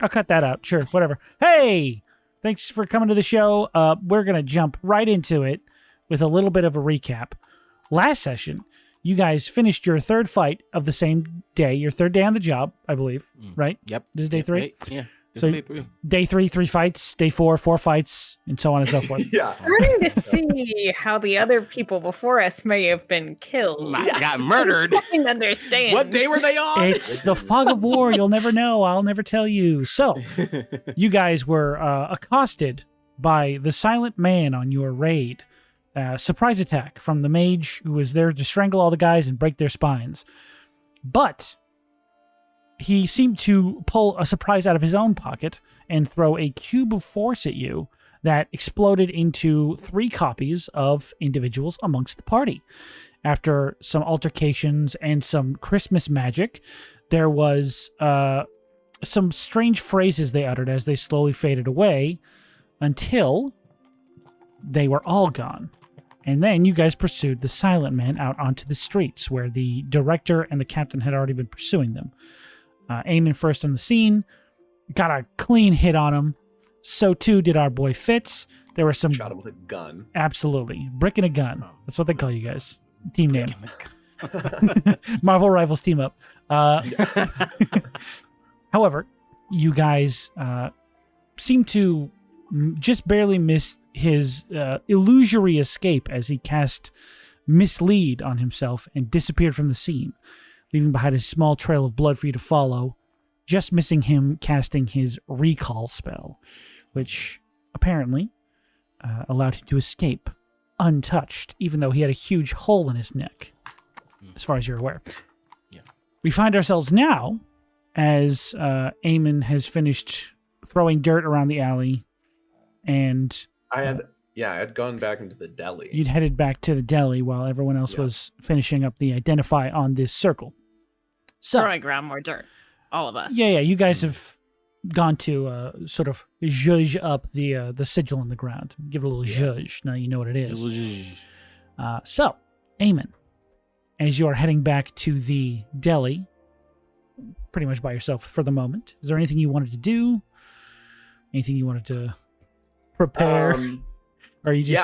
I'll cut that out. Sure, whatever. Hey, thanks for coming to the show. We're going to jump right into it with a little bit of a recap. Last session, you guys finished your third fight of the same day, your third day on the job, I believe, right? Yep. This is day 3? Yeah. This So is day 3. Day 3, 3 fights. Day 4, 4 fights, and so on and so forth. Yeah. Starting to see how the other people before us may have been killed. Got murdered. I can understand. What day were they on? It's the fog of war. You'll never know. I'll never tell you. So, you guys were accosted by the silent man on your raid. Surprise attack from the mage who was there to strangle all the guys and break their spines. But he seemed to pull a surprise out of his own pocket and throw a cube of force at you that exploded into 3 copies of individuals amongst the party. After some altercations and some Christmas magic, there was some strange phrases they uttered as they slowly faded away until they were all gone. And then you guys pursued the silent man out onto the streets where the director and the captain had already been pursuing them. Eamon first on the scene, got a clean hit on him. So too did our boy Fitz. There were some... Shot him with a gun. Absolutely. Brick and a gun. That's what they call you guys. Team name. Marvel Rivals team up. However, you guys seem to just barely miss his illusory escape as he cast Mislead on himself and disappeared from the scene, leaving behind a small trail of blood for you to follow, just missing him casting his recall spell, which apparently allowed him to escape untouched, even though he had a huge hole in his neck, as far as you're aware. Yeah. We find ourselves now, as Eamon has finished throwing dirt around the alley, and I had gone back into the deli. you'd headed back to the deli while everyone else was finishing up the identify on this circle. So, Throwing around more dirt. All of us. yeah, you guys have gone to sort of zhuzh up the sigil in the ground. Give it a little zhuzh. Now you know what it is. So, Eamon, as you are heading back to the deli, pretty much by yourself for the moment, is there anything you wanted to do? Anything you wanted to prepare? Or you just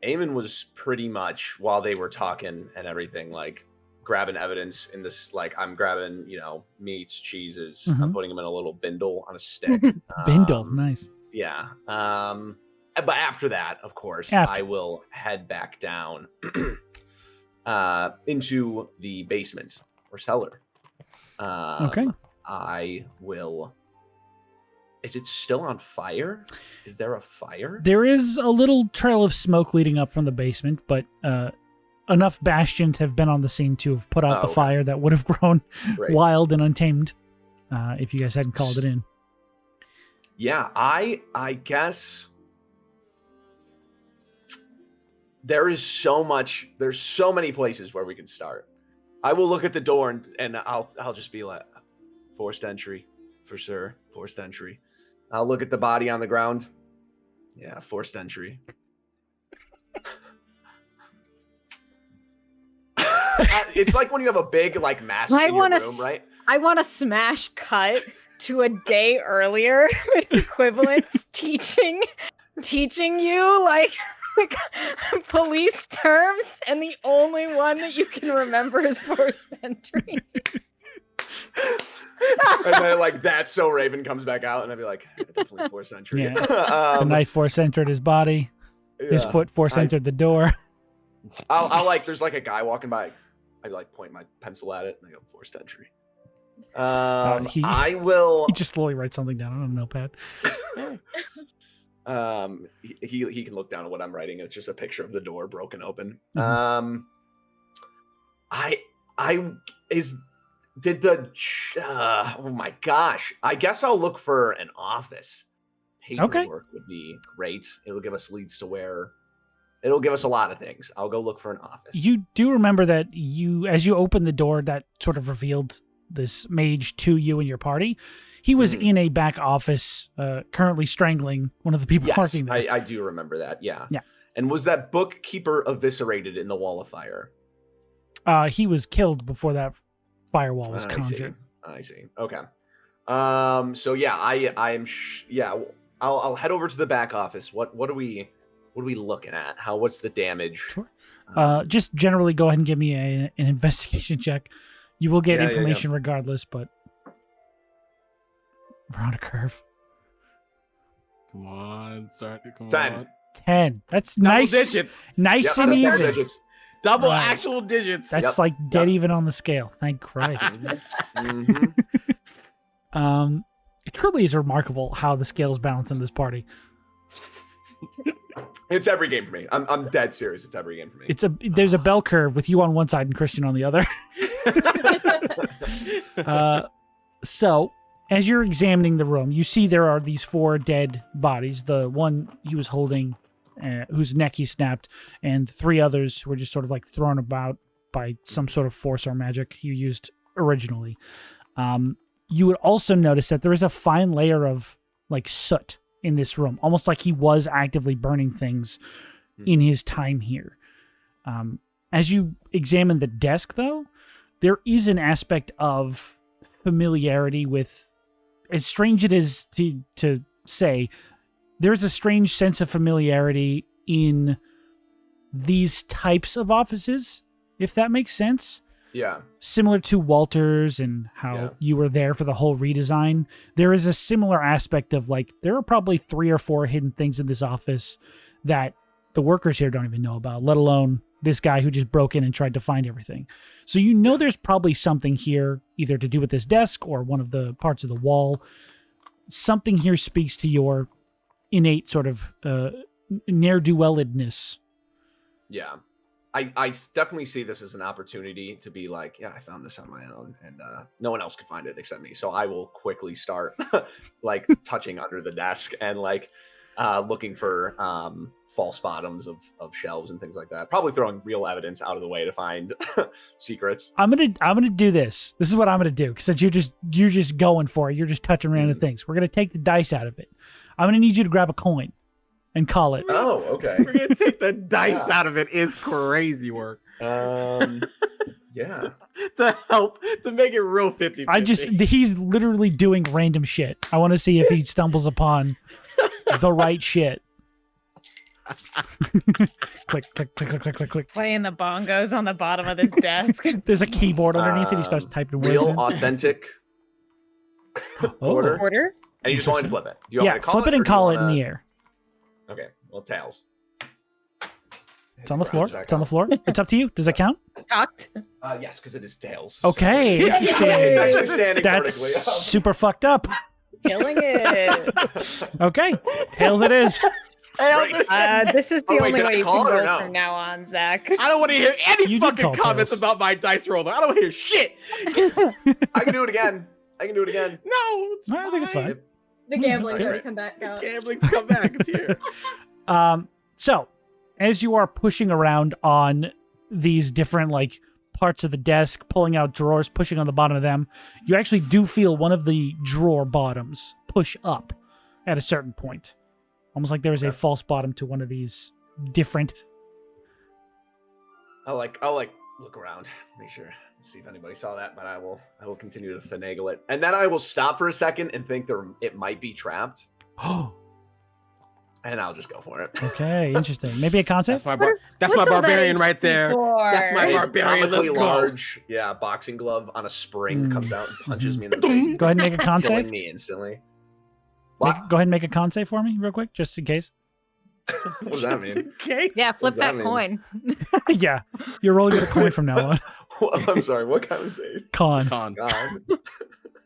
Eamon was pretty much, while they were talking and everything, like grabbing evidence in this, like I'm grabbing, meats, cheeses, I'm putting them in a little bindle on a stick. Bindle, nice. Yeah. But after that, of course, I will head back down into the basement or cellar. Okay. I will... Is it still on fire? Is there a fire? There is a little trail of smoke leading up from the basement, but enough bastions have been on the scene to have put out the fire that would have grown wild and untamed if you guys hadn't called it in. Yeah, I guess there's so many places where we can start. I will look at the door and I'll just be like, forced entry, for sure, forced entry. I'll look at the body on the ground. Yeah, forced entry. It's like when you have a big mass in your room, right? I want a smash cut to a day earlier with equivalents teaching you like police terms, and the only one that you can remember is forced entry. And then That's So Raven comes back out, and I'd be like, definitely force entry. Yeah. The knife force entered his body. His foot force entered the door. I'll there's a guy walking by. I point my pencil at it, and I go, forced entry. I will. He just slowly writes something down on a notepad. He can look down at what I'm writing. It's just a picture of the door broken open. Mm-hmm. Oh my gosh. I guess I'll look for an office. Paperwork would be great. It'll give us leads to where. It'll give us a lot of things. I'll go look for an office. You do remember that as you opened the door, that sort of revealed this mage to you and your party. He was in a back office, currently strangling one of the people working there. I do remember that. Yeah. Yeah. And was that bookkeeper eviscerated in the wall of fire? He was killed before that firewall was conjured. I see. Okay. So yeah, I am. Yeah, I'll head over to the back office. What are we looking at? What's the damage? Sure. Just generally go ahead and give me an investigation check. You will get information regardless, but we're on a curve. Come on, start. Come 10. on. 10. That's Double nice. digits. Nice Yep, and that's even. digits. Double Right. actual digits. That's like dead even on the scale. Thank Christ. Mhm. It truly is remarkable how the scales balance in this party. It's every game for me. I'm dead serious. It's every game for me. There's a bell curve with you on one side and Christian on the other. So, as you're examining the room, you see there are these 4 dead bodies. The one he was holding, whose neck he snapped, and 3 others who were just sort of like thrown about by some sort of force or magic he used originally. You would also notice that there is a fine layer of like soot in this room, almost like he was actively burning things in his time here. As you examine the desk, though, there is an aspect of familiarity with, as strange it is to say, there's a strange sense of familiarity in these types of offices, if that makes sense. Yeah. Similar to Walter's and how you were there for the whole redesign, there is a similar aspect of like, there are probably 3 or 4 hidden things in this office that the workers here don't even know about, let alone this guy who just broke in and tried to find everything. So you know there's probably something here, either to do with this desk or one of the parts of the wall. Something here speaks to your innate sort of ne'er-do-welledness. Yeah. I definitely see this as an opportunity to be like, yeah, I found this on my own, and no one else could find it except me. So I will quickly start like touching under the desk and like looking for false bottoms of shelves and things like that. Probably throwing real evidence out of the way to find secrets. I'm gonna do this. This is what I'm gonna do, because since you're just going for it, you're just touching random things. We're gonna take the dice out of it. I'm gonna need you to grab a coin and call it. Oh, okay. We're gonna take the dice out of it. Is crazy work. Yeah. to make it real 50-50. He's literally doing random shit. I want to see if he stumbles upon the right shit. Click, click, click, click, click, click, click. Playing the bongos on the bottom of this desk. There's a keyboard underneath it. He starts typing words Real in. authentic order. Order? And you just want me to flip it. Do you want me Yeah, to call flip it and or do you call it in wanna- the air. Okay. Well, tails. It's on the floor. It's on the floor. It's up to you. Does it count? Cocked. Yes, because it is tails. Okay. Yeah, Interesting. it's actually standing That's vertically. super fucked up. Killing it. Okay. Tails it is. This is the Oh, wait, only did I way you call can it or roll no? from now on, Zach. I don't want to hear any You did fucking call comments tails. about my dice roller. I don't want to hear shit. I can do it again. I can do it again. No, it's I think it's fine. The gambling's Okay. already come back out. Gambling's come back. It's here. So, as you are pushing around on these different like parts of the desk, pulling out drawers, pushing on the bottom of them, you actually do feel one of the drawer bottoms push up at a certain point. Almost like there is a false bottom to one of these different. I'll look around, make sure, see if anybody saw that, but I will continue to finagle it. And then I will stop for a second and think it might be trapped. And I'll just go for it. Okay, interesting. Maybe a concept? That's my What's all that barbarian right HP there. for? That's my A barbarian. Let's comically go. large, boxing glove on a spring comes out and punches me in the face, Go ahead and make a con killing save. me instantly. Go What? ahead and make a con save for me, real quick, just in case. What does that Just mean? in case. Yeah, flip does that that mean? coin. Yeah, you're rolling with a coin from now on. I'm sorry, what kind of save? Con. Con. God.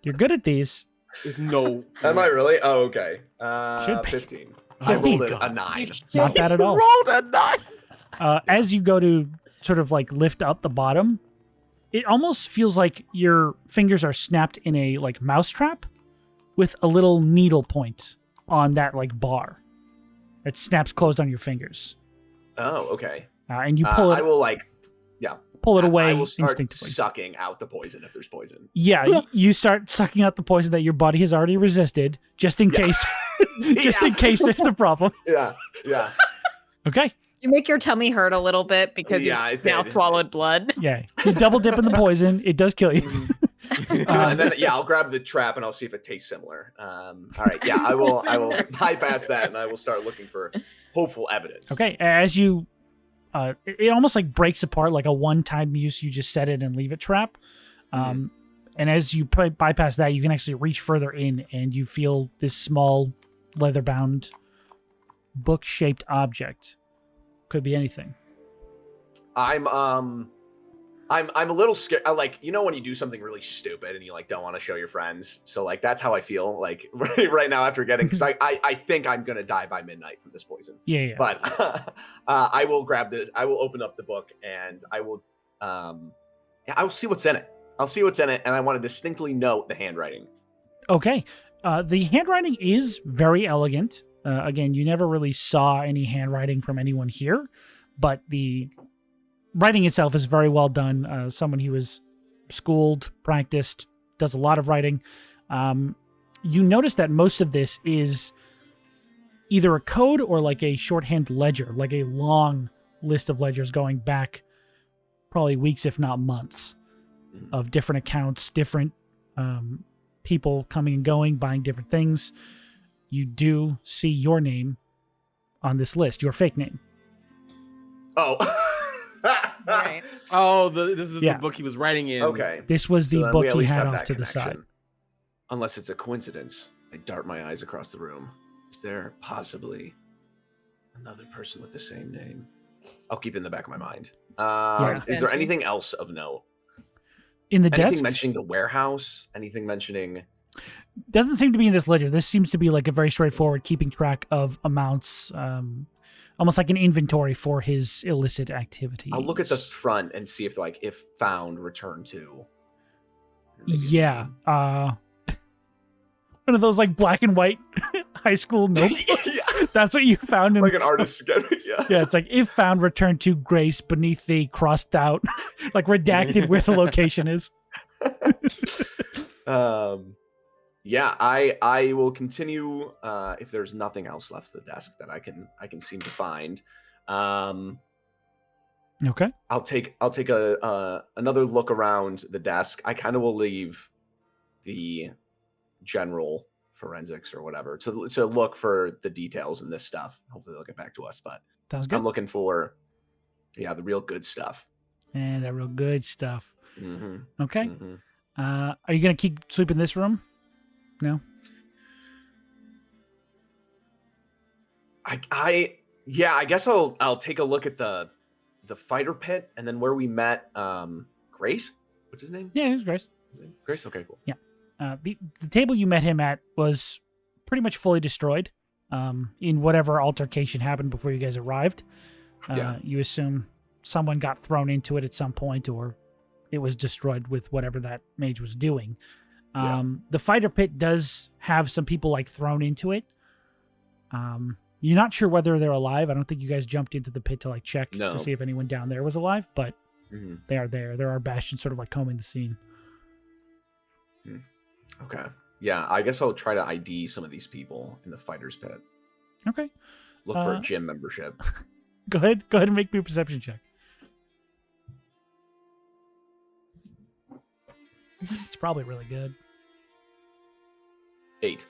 You're good at these. There's no. Am I really? Oh, okay. Should be. 15. 15. I rolled a 9. Not bad at all. Rolled a 9. As you go to sort of like lift up the bottom, it almost feels like your fingers are snapped in a like mousetrap with a little needle point on that like bar that snaps closed on your fingers. Oh, okay. And you pull it I will pull it away I will start instinctively. sucking out the poison if there's poison. Yeah, you start sucking out the poison that your body has already resisted, just in case, just in case there's a problem. Yeah. Okay. You make your tummy hurt a little bit because Yeah, you it now did. swallowed blood. Yeah, you double dip in the poison. It does kill you. And then I'll grab the trap and I'll see if it tastes similar. All right, yeah, I will bypass that and I will start looking for hopeful evidence. Okay, as you, it almost like breaks apart like a one-time use. You just set it and leave it trap. And as you bypass that, you can actually reach further in and you feel this small leather-bound book-shaped object. Could be anything. I'm a little scared. I like, when you do something really stupid and you like don't want to show your friends. So like that's how I feel like right now after getting, because I think I'm gonna die by midnight from this poison. Yeah. But I will grab this. I will open up the book and I will see what's in it. I'll see what's in it, and I want to distinctly note the handwriting. Okay. The handwriting is very elegant. Again, you never really saw any handwriting from anyone here, but the writing itself is very well done. Someone who is schooled, practiced, does a lot of writing. You notice that most of this is either a code or like a shorthand ledger, like a long list of ledgers going back probably weeks, if not months, of different accounts, different people coming and going, buying different things. You do see your name on this list, your fake name. Oh. Right. Oh, this is Yeah. the book he was writing in. Okay. This was the So then book we at he least had have off that to the side. connection. Unless it's a coincidence. I dart my eyes across the room. Is there possibly another person with the same name? I'll keep it in the back of my mind. Is there anything else of note? In the Anything desk? mentioning the warehouse? Anything mentioning... Doesn't seem to be in this ledger. This seems to be like a very straightforward keeping track of amounts, almost like an inventory for his illicit activities. I'll look at the front and see if found, return to. Yeah. One of those like black and white high school notebooks. Yeah. That's what you found in Like an this. artist. Yeah. Yeah, it's like if found, return to Grace beneath the crossed out, like redacted where the location is. Yeah, I will continue if there's nothing else left at the desk that I can seem to find. Okay. I'll take another look around the desk. I kind of will leave the general forensics or whatever to look for the details in this stuff. Hopefully they'll get back to us, but Sounds good. I'm looking for the real good stuff. And that real good stuff. Mm-hmm. Okay. Mm-hmm. Are you going to keep sweeping this room? No? I guess I'll take a look at the fighter pit and then where we met Grace. What's his name? Yeah, it was Grace. Grace? Okay, cool. Yeah. The table you met him at was pretty much fully destroyed in whatever altercation happened before you guys arrived. You assume someone got thrown into it at some point or it was destroyed with whatever that mage was doing. The fighter pit does have some people like thrown into it. You're not sure whether they're alive. I don't think you guys jumped into the pit to like check to see if anyone down there was alive, but they are there. There are bastions sort of like combing the scene. Okay. Yeah, I guess I'll try to ID some of these people in the fighter's pit. Okay. Look for a gym membership. Go ahead and make me a perception check. It's probably really good. 8.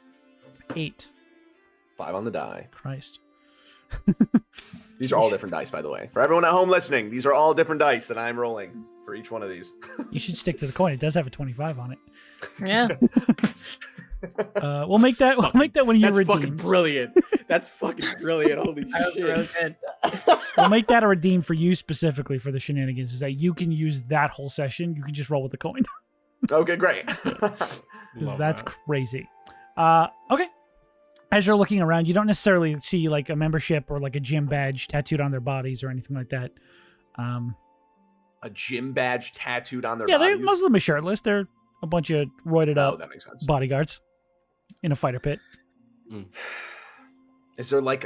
8. 5 on the die. Christ. These are all different dice, by the way. For everyone at home listening, these are all different dice that I'm rolling for each one of these. You should stick to the coin. It does have a 25 on it. Yeah. We'll make that when you That's redeem. fucking brilliant. That's fucking brilliant. Holy That was shit. really good. We'll make that a redeem for you specifically for the shenanigans. Is that you can use that whole session. You can just roll with the coin. Okay, great. Because Love that's that. crazy. Okay. As you're looking around, you don't necessarily see like a membership or like a gym badge tattooed on their bodies or anything like that. A gym badge tattooed on their Yeah, bodies? most of them are shirtless. They're a bunch of roided Oh, up that makes sense. bodyguards in a fighter pit. Is there like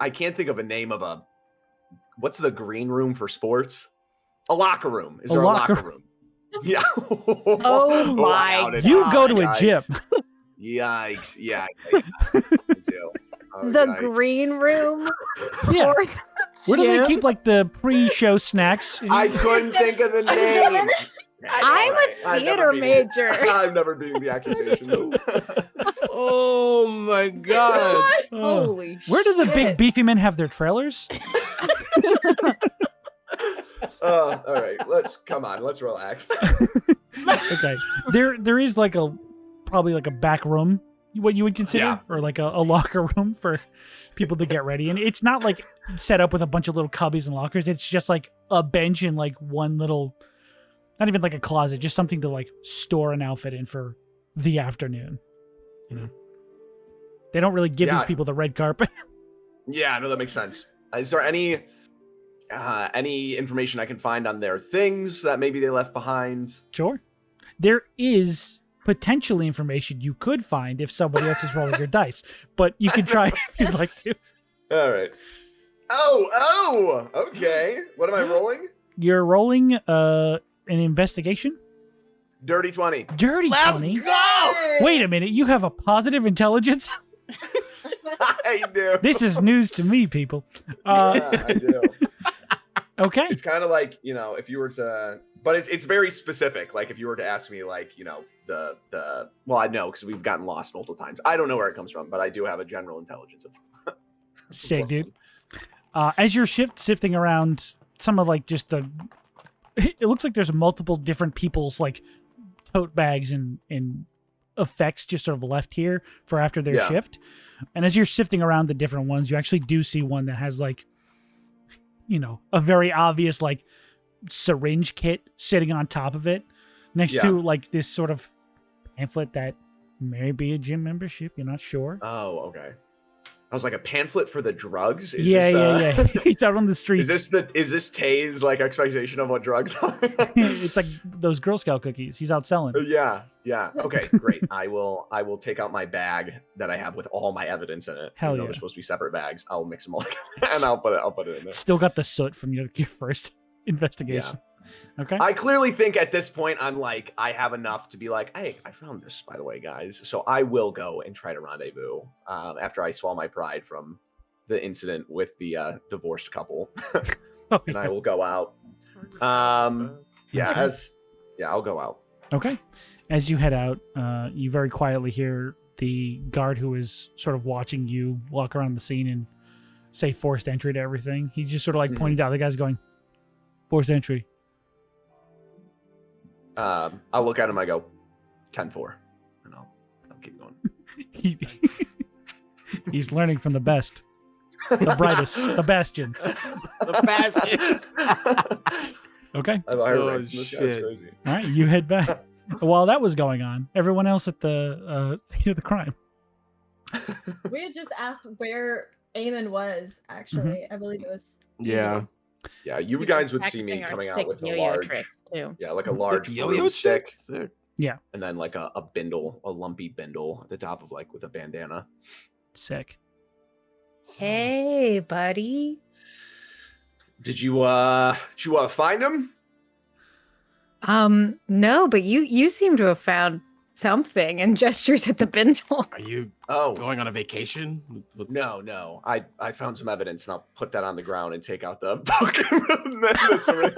I can't think of a name of what's the green room for sports? A locker room. Is there a locker room? Yeah. Oh my wow, You go to a yikes. gym. Yikes. Yeah. I do. Oh, The yikes. green room. Yeah. Or Where do they gym? keep like the pre-show snacks? I couldn't think of the name. I'm a theater major. I'm never beating the accusations. Oh my god. Holy Where do the big shit. beefy men have their trailers? All right, let's relax. Okay. There is like probably like a back room, what you would consider, Yeah. or like a locker room for people to get ready. And it's not like set up with a bunch of little cubbies and lockers. It's just like a bench and like one little, not even like a closet, just something to like store an outfit in for the afternoon. You know, they don't really give these people the red carpet. Yeah, no, that makes sense. Is there any information I can find on their things that maybe they left behind? Sure. There is potentially information you could find if somebody else is rolling your dice, but you could try if you'd like to. All right. Oh, okay. What am I rolling? You're rolling an investigation? Dirty 20. Dirty Let's 20? go! Wait a minute, you have a positive intelligence? I do. This is news to me, people. Yeah, I do. Okay. It's kind of like, if you were to, but it's very specific. Like if you were to ask me, like, well, I know because we've gotten lost multiple times. I don't know where it comes from, but I do have a general intelligence of. Sick, dude. As you're sifting around some of like just it looks like there's multiple different people's like tote bags and effects just sort of left here for after their shift. And as you're sifting around the different ones, you actually do see one that has like, a very obvious like syringe kit sitting on top of it next to like this sort of pamphlet that may be a gym membership. You're not sure. Oh, okay. I was like, a pamphlet for the drugs? Yeah. It's out on the streets. Is this Tay's like expectation of what drugs are? It's like those Girl Scout cookies. He's out selling. Yeah. Okay, great. I will take out my bag that I have with all my evidence in it. Hell Even though yeah. they're supposed to be separate bags. I'll mix them all together and I'll put it in there. Still got the soot from your first investigation. Okay. I clearly think at this point I'm like, I have enough to be like, hey, I found this, by the way, guys. So I will go and try to rendezvous after I swallow my pride from the incident with the divorced couple. And I will go out. I'll go out. Okay. As you head out, you very quietly hear the guard who is sort of watching you walk around the scene and say forced entry to everything. He's just sort of like pointing down. The guy's going, forced entry. I'll look at him. I go, 10-4, and I'll keep going. He's learning from the best, the brightest, the bastions. The basket. Okay. This guy's shit. crazy. All right. You head back. While that was going on, everyone else at the scene of the crime. We had just asked where Eamon was, actually. I believe it was. Yeah. Yeah, you guys would see me coming out with a large, too. like a large Yo-yo broomstick, Sick. and then like a bindle, a lumpy bindle at the top of like with a bandana. Sick. Hey, buddy. Did you find him? No, but you seem to have found something and gestures at the bindle. Are you Oh, going on a vacation? no. I found some evidence, and I'll put that on the ground and take out the book and then the syringe.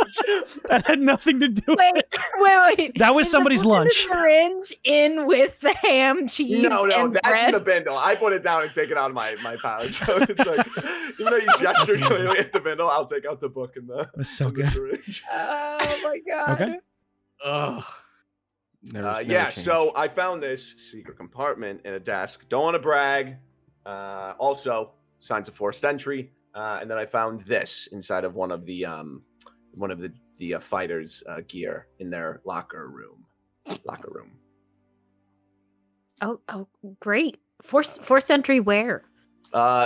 That had nothing to do with Wait, it. wait. That was Is the somebody's book and the lunch. syringe in with the ham, cheese, No, and that's bread. in the bindle. I put it down and take it out of my pouch. So it's like, even though you gestured easy. clearly at the bindle, I'll take out the book and the, That's so and the good. syringe. Oh my god. Okay. Ugh. Never So I found this secret compartment in a desk. Don't want to brag. Also, signs of forced entry. And then I found this inside of one of the fighters' gear in their locker room. Oh, great. Forced entry where?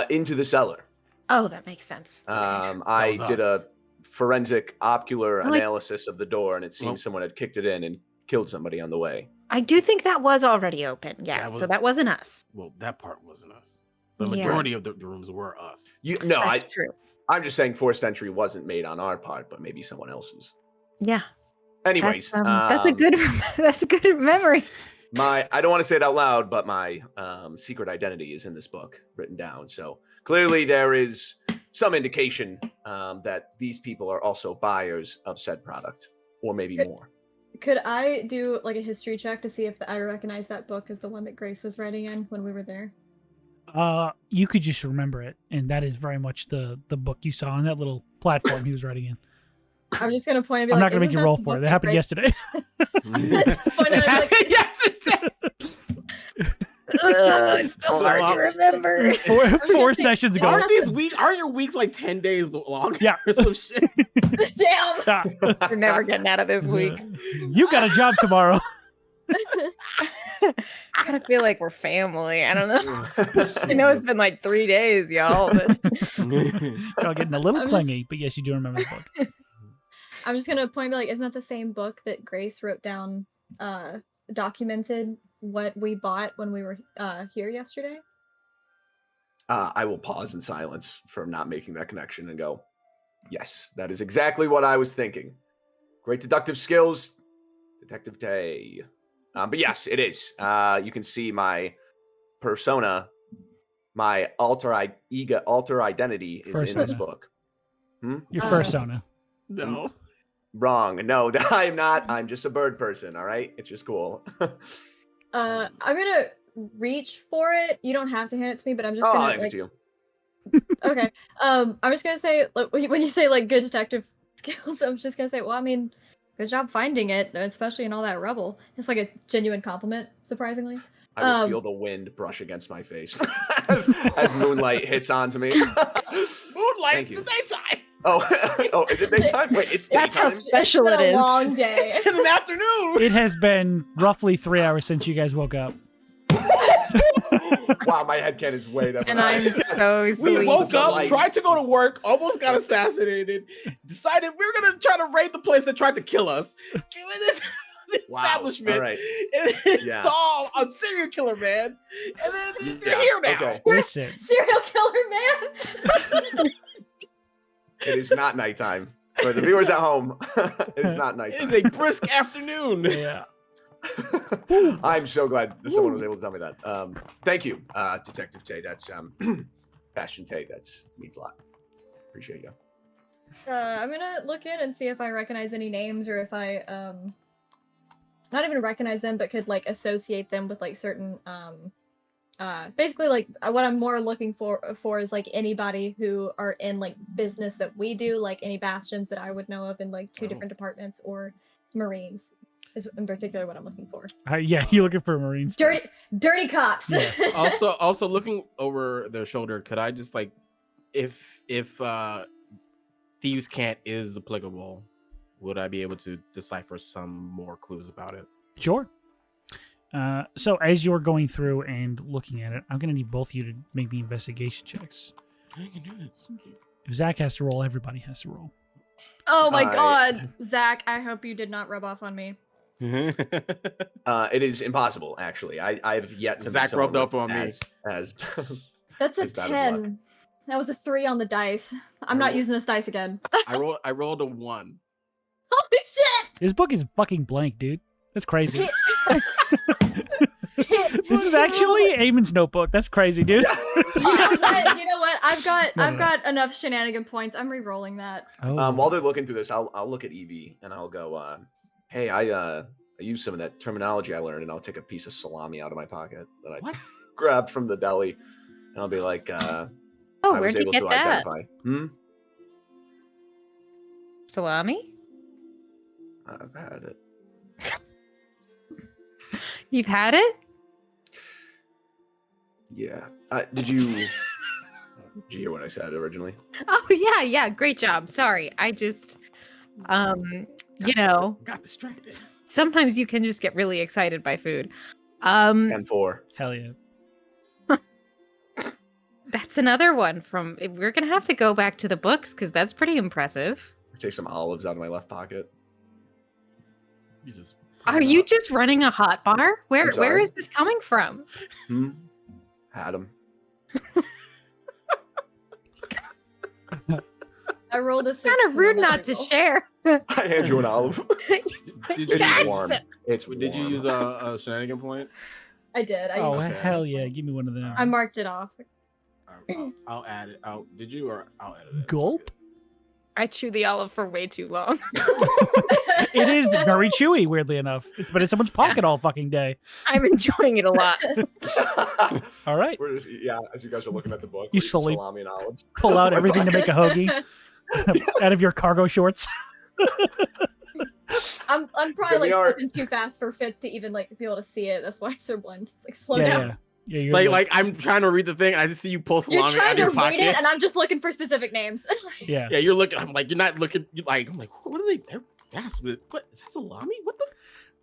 Into the cellar. Oh, that makes sense. I was did us. a forensic ocular Like- analysis of the door, and it seems Well- someone had kicked it in and killed somebody on the way. I do think that was already open. Yeah, That so was- that wasn't us. Well, that part wasn't us. The Yeah. majority of the rooms were us. That's true. I'm just saying forced entry wasn't made on our part, but maybe someone else's. Yeah. Anyways, That's a good that's a good memory. I don't want to say it out loud, but my secret identity is in this book written down. So clearly there is some indication that these people are also buyers of said product, or maybe Good. more. Could I do like a history check to see if I recognize that book as the one that Grace was writing in when we were there? You could just remember it, and that is very much the book you saw on that little platform he was writing in. I'm just gonna point and be I'm like, not gonna make "Isn't you that roll the for it. book That that happened Grace-" yesterday. I just point and I'm like, It's so hard to remember. Four sessions ago. Aren't your weeks like 10 days long? Yeah. Or some shit. damn. Ah, We're never getting out of this week. you got a job tomorrow. I kind of feel like we're family. I don't know. I know it's been like 3 days, y'all, but Y'all getting a little I'm just- clingy, but yes, you do remember the book. I'm just gonna point and be like, isn't that the same book that Grace wrote down, documented what we bought when we were here yesterday? I will pause in silence from not making that connection and go, yes, that is exactly what I was thinking. Great deductive skills, Detective Tay. But yes, it is. You can see my persona, my alter identity is in this Persona. book. Your persona. No. Wrong. No, I am not. I'm just a bird person. All right. It's just cool. I'm gonna reach for it. You don't have to hand it to me, but I'm just I'll gonna hand it like. to you. Okay. I'm just gonna say, like, when you say like good detective skills, I'm just gonna say, well, I mean, good job finding it, especially in all that rubble. It's like a genuine compliment, surprisingly. I will feel the wind brush against my face as moonlight hits onto me. Moonlight Thank in you. the daytime. Oh, is it daytime? Wait, it's that's how daytime. special It's it been a is. long day. It's in the afternoon. It has been roughly 3 hours since you guys woke up. Wow, my headcanon is way up. And I'm so We sleepy. woke up, Light. tried to go to work, almost got assassinated, decided we were gonna try to raid the place that tried to kill us. The Wow. establishment. All right. And it Yeah. saw a serial killer, man. And then you're Yeah, here now. okay. Listen, Serial killer man. It is not nighttime. For the viewers at home, it is not It nighttime. is a brisk afternoon. yeah. I'm so glad that someone was able to tell me that. Thank you, Detective Tay. That's Bastion Tay. That's means a lot. Appreciate you. I'm gonna look in and see if I recognize any names or if I not even recognize them, but could like associate them with like certain basically like what I'm more looking for is like anybody who are in like business that we do, like any bastions that I would know of in like two different departments or Marines is in particular what I'm looking for. Yeah, you looking for Marines? Dirty cops. Yeah. Also looking over their shoulder, could I just like if Thieves' Cant is applicable, would I be able to decipher some more clues about it? Sure. So as you're going through and looking at it, I'm gonna need both of you to make me investigation checks. I can do this. If Zach has to roll, everybody has to roll. Oh my Alright. god, Zach, I hope you did not rub off on me. It is impossible, actually. I've yet to meet Zach someone rubbed off with on me. as That's a As bad as luck. 10. That was a 3 on the dice. I'm not Roll. using this dice again. I rolled a 1. Holy shit! This book is fucking blank, dude. That's crazy. This is actually Eamon's notebook. That's crazy, dude. You know what? I've No. got enough shenanigan points. I'm re-rolling that. Oh. While they're looking through this, I'll look at Eevee and I'll go, hey, I use some of that terminology I learned, and I'll take a piece of salami out of my pocket that I grabbed from the deli, and I'll be like, Oh, I was where'd you able get to that? identify. Salami? I've had it. You've had it? Yeah. Did you hear what I said originally? Oh yeah, great job. Sorry. I just you know, Got distracted. sometimes you can just get really excited by food. 10-4. Hell yeah. That's another one from we're gonna have to go back to the books because that's pretty impressive. I take some olives out of my left pocket. You just Are you just running a hot bar? Where sorry? is this coming from? Had them. I rolled a 6. Kind of rude not to share. I hand you an olive. Did It's Yes! warm. It's Did you warm. use a shenanigan point? I did. Oh, used it. hell yeah. Give me one of them. I marked it off. I'll add it. Did you or I'll edit it. Gulp? I chew the olive for way too long. It is very chewy, weirdly enough. It's been in someone's pocket all fucking day. I'm enjoying it a lot. All right. We're just, as you guys are looking at the book, You we're eating slowly salami and olives. Pull out everything to make a hoagie out of your cargo shorts. I'm probably So we like are- flipping too fast for Fitz to even like be able to see it. That's why it's so blind. It's like slow Yeah, down. yeah. Yeah, you're Like I'm trying to read the thing. I just see you pull You're salami out trying of to your read pocket. it, and I'm just looking for specific names. yeah. Yeah, you're looking. I'm like, you're not looking. You like, I'm like, what are they? They're fast. But what is that salami? What the?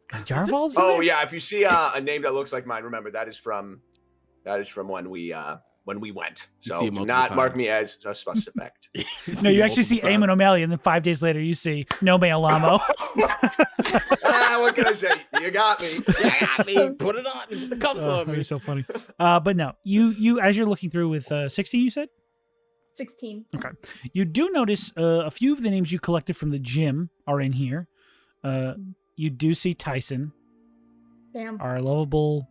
Got jar of olives in Oh there? yeah, if you see a name that looks like mine, remember that is from when we went. You So see it do multiple not mark times. me as a suspect. No, you actually see Eamon O'Malley, and then 5 days later you see No Me Alamo. What can I say? You got me. I mean, put it on. Put the cuffs Oh, on that'd be me. so funny. But no, you as you're looking through with 16, you said? 16. You do notice a few of the names you collected from the gym are in here. You do see Tyson, Damn. our lovable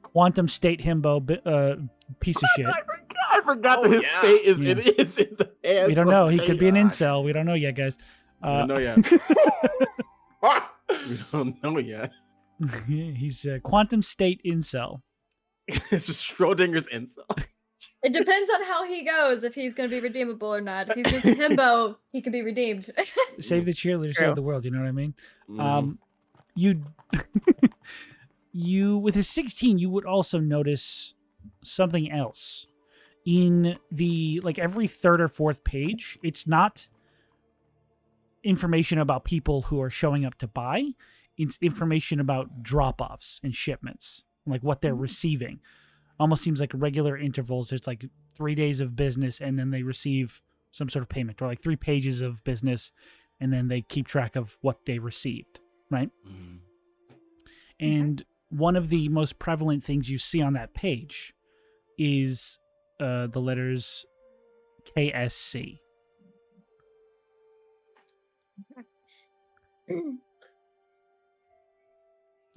quantum state himbo piece of shit. I forgot that his yeah. fate is Yeah. it is in the hands. We don't of know. He fate. could be an God. incel. We don't know yet, guys. We don't know yet. We don't know yet. He's a quantum state incel. It's just Schrodinger's incel. It depends on how he goes, if he's going to be redeemable or not. If he's just a himbo, he can be redeemed. Save the cheerleader, True. save the world. You know what I mean? Mhm. You, you with his 16, you would also notice something else in the every third or fourth page. It's not information about people who are showing up to buy. It's information about drop-offs and shipments, like what they're receiving. Almost seems like regular intervals. It's like 3 days of business, and then they receive some sort of payment, or like 3 pages of business, and then they keep track of what they received, right? Mhm. And one of the most prevalent things you see on that page is the letters KSC. You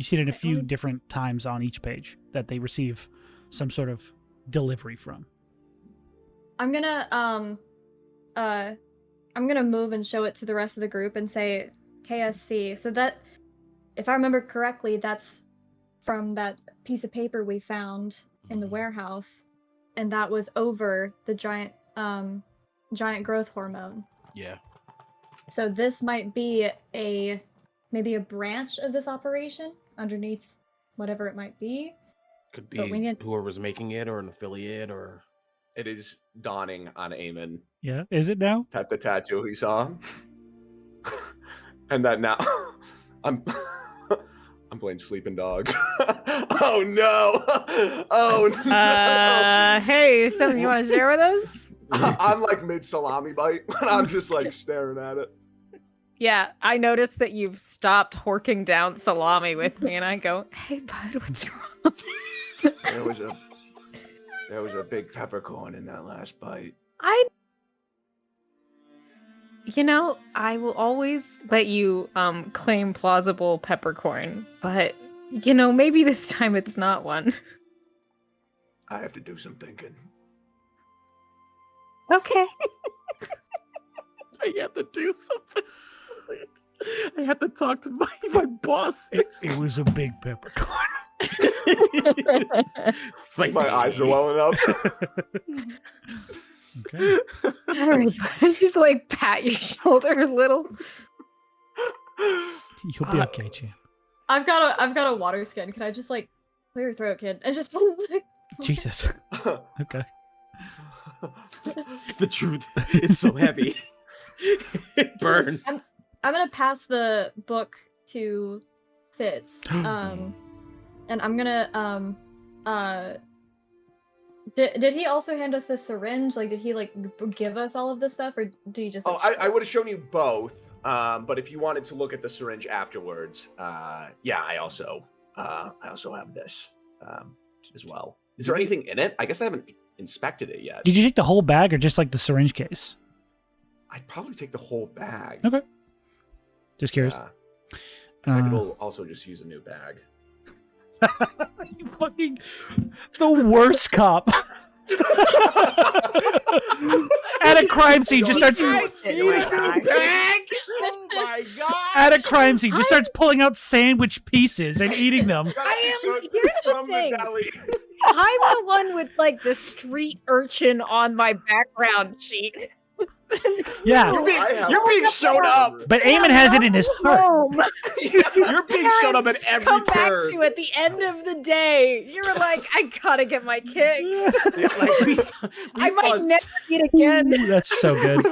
see it a few different times on each page that they receive some sort of delivery from. I'm gonna move and show it to the rest of the group and say KSC. So that, if I remember correctly, that's from that piece of paper we found in the warehouse, and that was over the giant growth hormone. Yeah. So this might be maybe a branch of this operation underneath whatever it might be. Could But we be need- whoever's making it or an affiliate or It is dawning on Eamon Yeah, is it now? that the tattoo he saw, and that now I'm playing Sleeping Dogs. Oh no! Oh no! Hey, something you want to share with us? I'm like mid salami bite, and I'm just like staring at it. Yeah, I noticed that you've stopped horking down salami with me, and I go, "Hey, bud, what's wrong?" There was a big peppercorn in that last bite. I will always let you claim plausible peppercorn, but maybe this time it's not one. I have to do some thinking. Okay. I have to do something. I have to talk to my boss. It was a big peppercorn. Spicy. My eyes are welling up. Okay. All right, bud. Just pat your shoulder a little. You'll be okay, champ. I've got a water skin. Can I just clear your throat, kid? And just Jesus. Okay. The truth is so heavy. It burns. I'm gonna pass the book to Fitz. And I'm gonna did he also hand us the syringe? Did he give us all of this stuff, or did he just? Oh, I would have shown you both. But if you wanted to look at the syringe afterwards, yeah, I also have this as well. Is there anything in it? I guess I haven't inspected it yet. Did you take the whole bag or just the syringe case? I'd probably take the whole bag. Okay. Just curious. Yeah. 'Cause I could also just use a new bag. You fucking the worst cop. At a crime scene, just starts. I see the tag. Oh my god! At a crime scene, just starts pulling out sandwich pieces and eating them. Here's the thing. I'm the one with like the street urchin on my background sheet. Yeah, You're being shown up. but Eamon has it in his heart. Home. You're being shown up at every come back turn. to at the end of the day. You're like, I gotta get my kicks. Yeah, like, we I might thought- never eat again. Ooh, that's so good.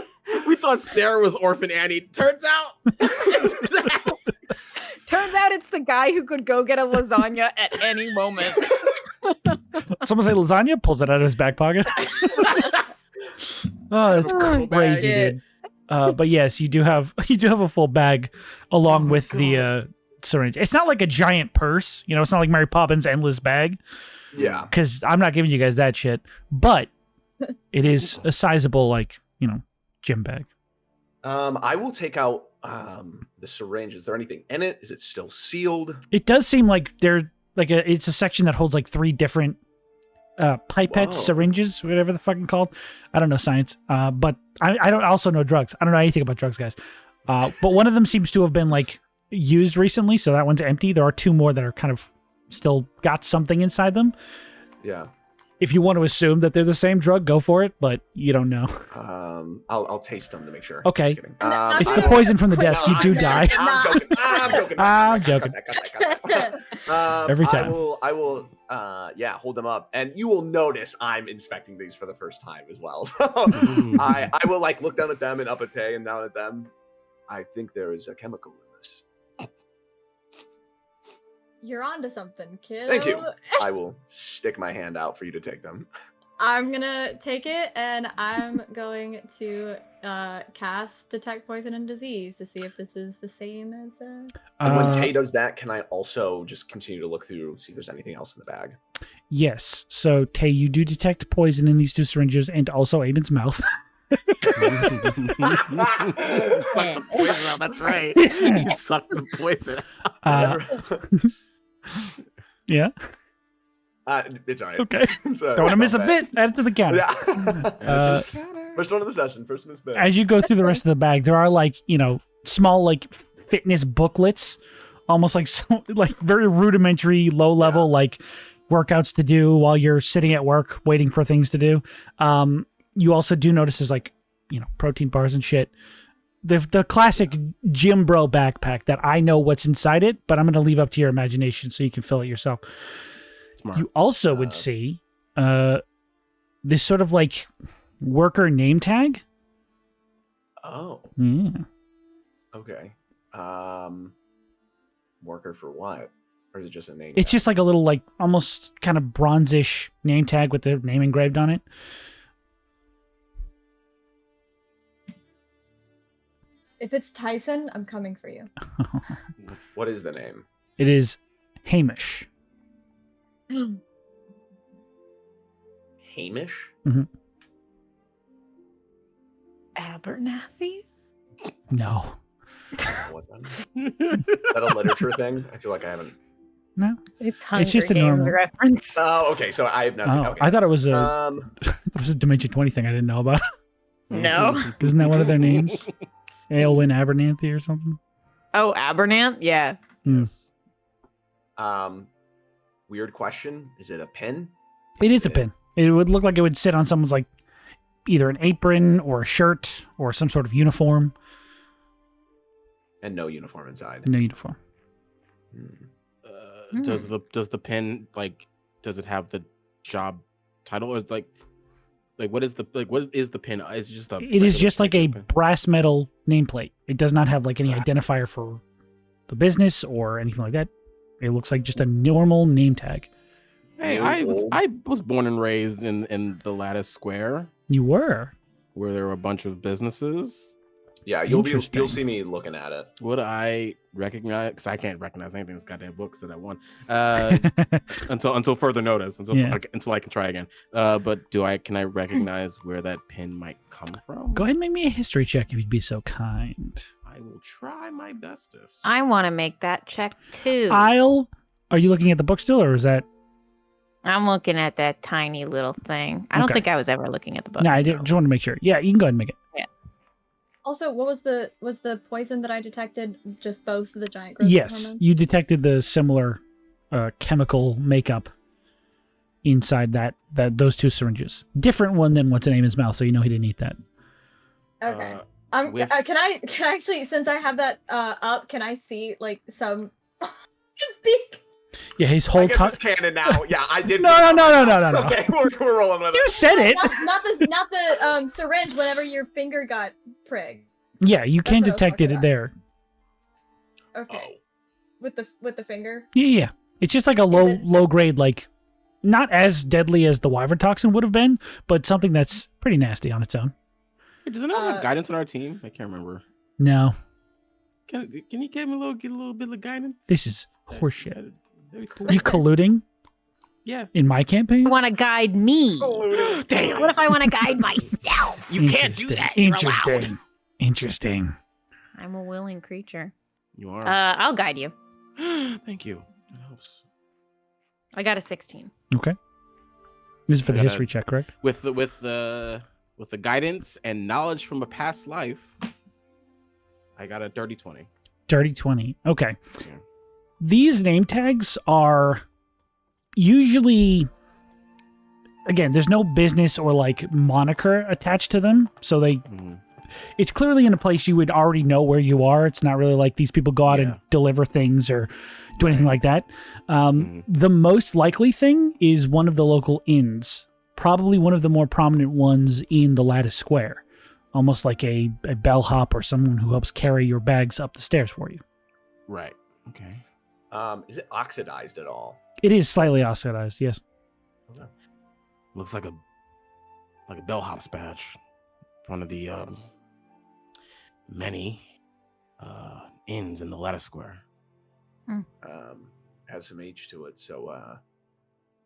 We thought Sarah was Orphan Annie. Turns out, Turns out it's the guy who could go get a lasagna at any moment. Someone say lasagna, pulls it out of his back pocket. Oh, that's Oh, crazy, shit. dude. But yes, you do have a full bag along with the syringe. It's not like a giant purse, it's not like Mary Poppins' endless bag. Yeah. Because I'm not giving you guys that shit. But it is a sizable, gym bag. I will take out the syringe. Is there anything in it? Is it still sealed? It does seem like it's a section that holds like 3 different pipettes, Whoa. syringes, whatever the fucking called. I don't know science, but I don't also know drugs. I don't know anything about drugs, guys. But one of them seems to have been like used recently, so that one's empty. There are 2 more that are kind of still got something inside them. Yeah. If you want to assume that they're the same drug, go for it, but you don't know. I'll taste them to make sure. Okay. Just kidding. I'm It's gonna- the poison from the Quick, desk. You do I'm die. joking. I'm joking. I'm joking. Every time. I will hold them up, and you will notice I'm inspecting these for the first time as well. So I will like look down at them and up at Tay and down at them. I think there is a chemical in this. You're onto something, kid. Thank you. I will stick my hand out for you to take them. I'm gonna take it and I'm going to cast Detect Poison and Disease to see if this is the same as. And when Tay does that, can I also just continue to look through, see if there's anything else in the bag? Yes. So Tay, you do detect poison in these 2 syringes and also Eamon's mouth. Suck the poison out. That's right. You suck the poison out. Yeah. It's all right. Okay. So, Don't want to miss a about bit. Add it to the counter. that. Yeah. First one of the session. First one is bad. As you go through the rest of the bag, there are small fitness booklets, almost like very rudimentary, low level workouts to do while you're sitting at work waiting for things to do. You also do notice there's protein bars and shit. The classic gym bro backpack that I know what's inside it, but I'm going to leave up to your imagination so you can fill it yourself. Smart. You also would see this sort of worker name tag. Oh, Yeah. okay. Worker for what? Or is it just a name? It's tag? just like a little almost kind of bronzish name tag with the name engraved on it. If it's Tyson, I'm coming for you. What is the name? It is Hamish. Hamish? Abernathy? No. What then? Is that a literature thing? I feel like I haven't. No. It's Hunger just a Games normal- reference. Oh, okay. So I have not seen. Oh, Okay. I thought it was Um, a Dimension 20 thing I didn't know about. No. Isn't that one of their names? Aelwyn Abernathy or something? Oh, Abernant? Yeah. Yes. Weird question. Is it a pin? It is a pin. It would look like it would sit on someone's either an apron or a shirt or some sort of uniform. And no uniform inside. No uniform. Does the pin does it have the job title, or is what is the pin? It's just a. It is just like a pin. brass metal nameplate. It does not have any identifier for the business or anything like that. It looks like just a normal name tag. Hey, I was born and raised in the Lattice Square, You were. where there were a bunch of businesses. Yeah, you'll Interesting. see me looking at it. Would I recognize? Because I can't recognize anything in this goddamn book that I won. Until further notice. Until I can try again. But can I recognize where that pin might come from? Go ahead and make me a history check if you'd be so kind. I will try my bestest. I want to make that check too. Are you looking at the book still, or is that? I'm looking at that tiny little thing. I don't Okay. think I was ever looking at the book. No, I just want to make sure. Yeah, you can go ahead and make it. Also, what was the poison that I detected? Just both the giant growth Yes, hormone? you detected the similar chemical makeup inside those two syringes. Different one than what's in Eamon's mouth, so you know he didn't eat that. Okay. with- Can I actually, since I have that up, can I see like some his beak? Yeah, his I whole guess tongue. it's canon now. Yeah, I did. No. Okay, we're rolling with You it. said it. Not the syringe. Whenever your finger got pricked. Yeah, you can That's what I was detect talking it about. there. Okay. With the finger. Yeah. It's just like a low grade, like not as deadly as the wyvern toxin would have been, but something that's pretty nasty on its own. Hey, does anyone have guidance on our team? I can't remember. No, Can you get a little bit of guidance? this is horseshit. That'd be cool. You colluding Yeah. in my campaign? I want to guide me. Damn. What if I want to guide myself? You can't do that. You're allowed. Interesting. I'm a willing creature. You are. I'll guide you. Thank you. That helps. I got a 16. Okay. This is for I the gotta- history check, correct? With the guidance and knowledge from a past life, I got a dirty 20. Dirty 20. Okay. Yeah. These name tags are usually, again, there's no business or like moniker attached to them. So it's clearly in a place you would already know where you are. It's not really like these people go out and deliver things or do anything like that. The most likely thing is one of the local inns, probably one of the more prominent ones in the Lattice Square. Almost like a bellhop or someone who helps carry your bags up the stairs for you. Right. Okay. Is it oxidized at all? It is slightly oxidized, yes. Looks like a bellhop's badge. One of the many inns in the Lattice Square. Has some age to it, so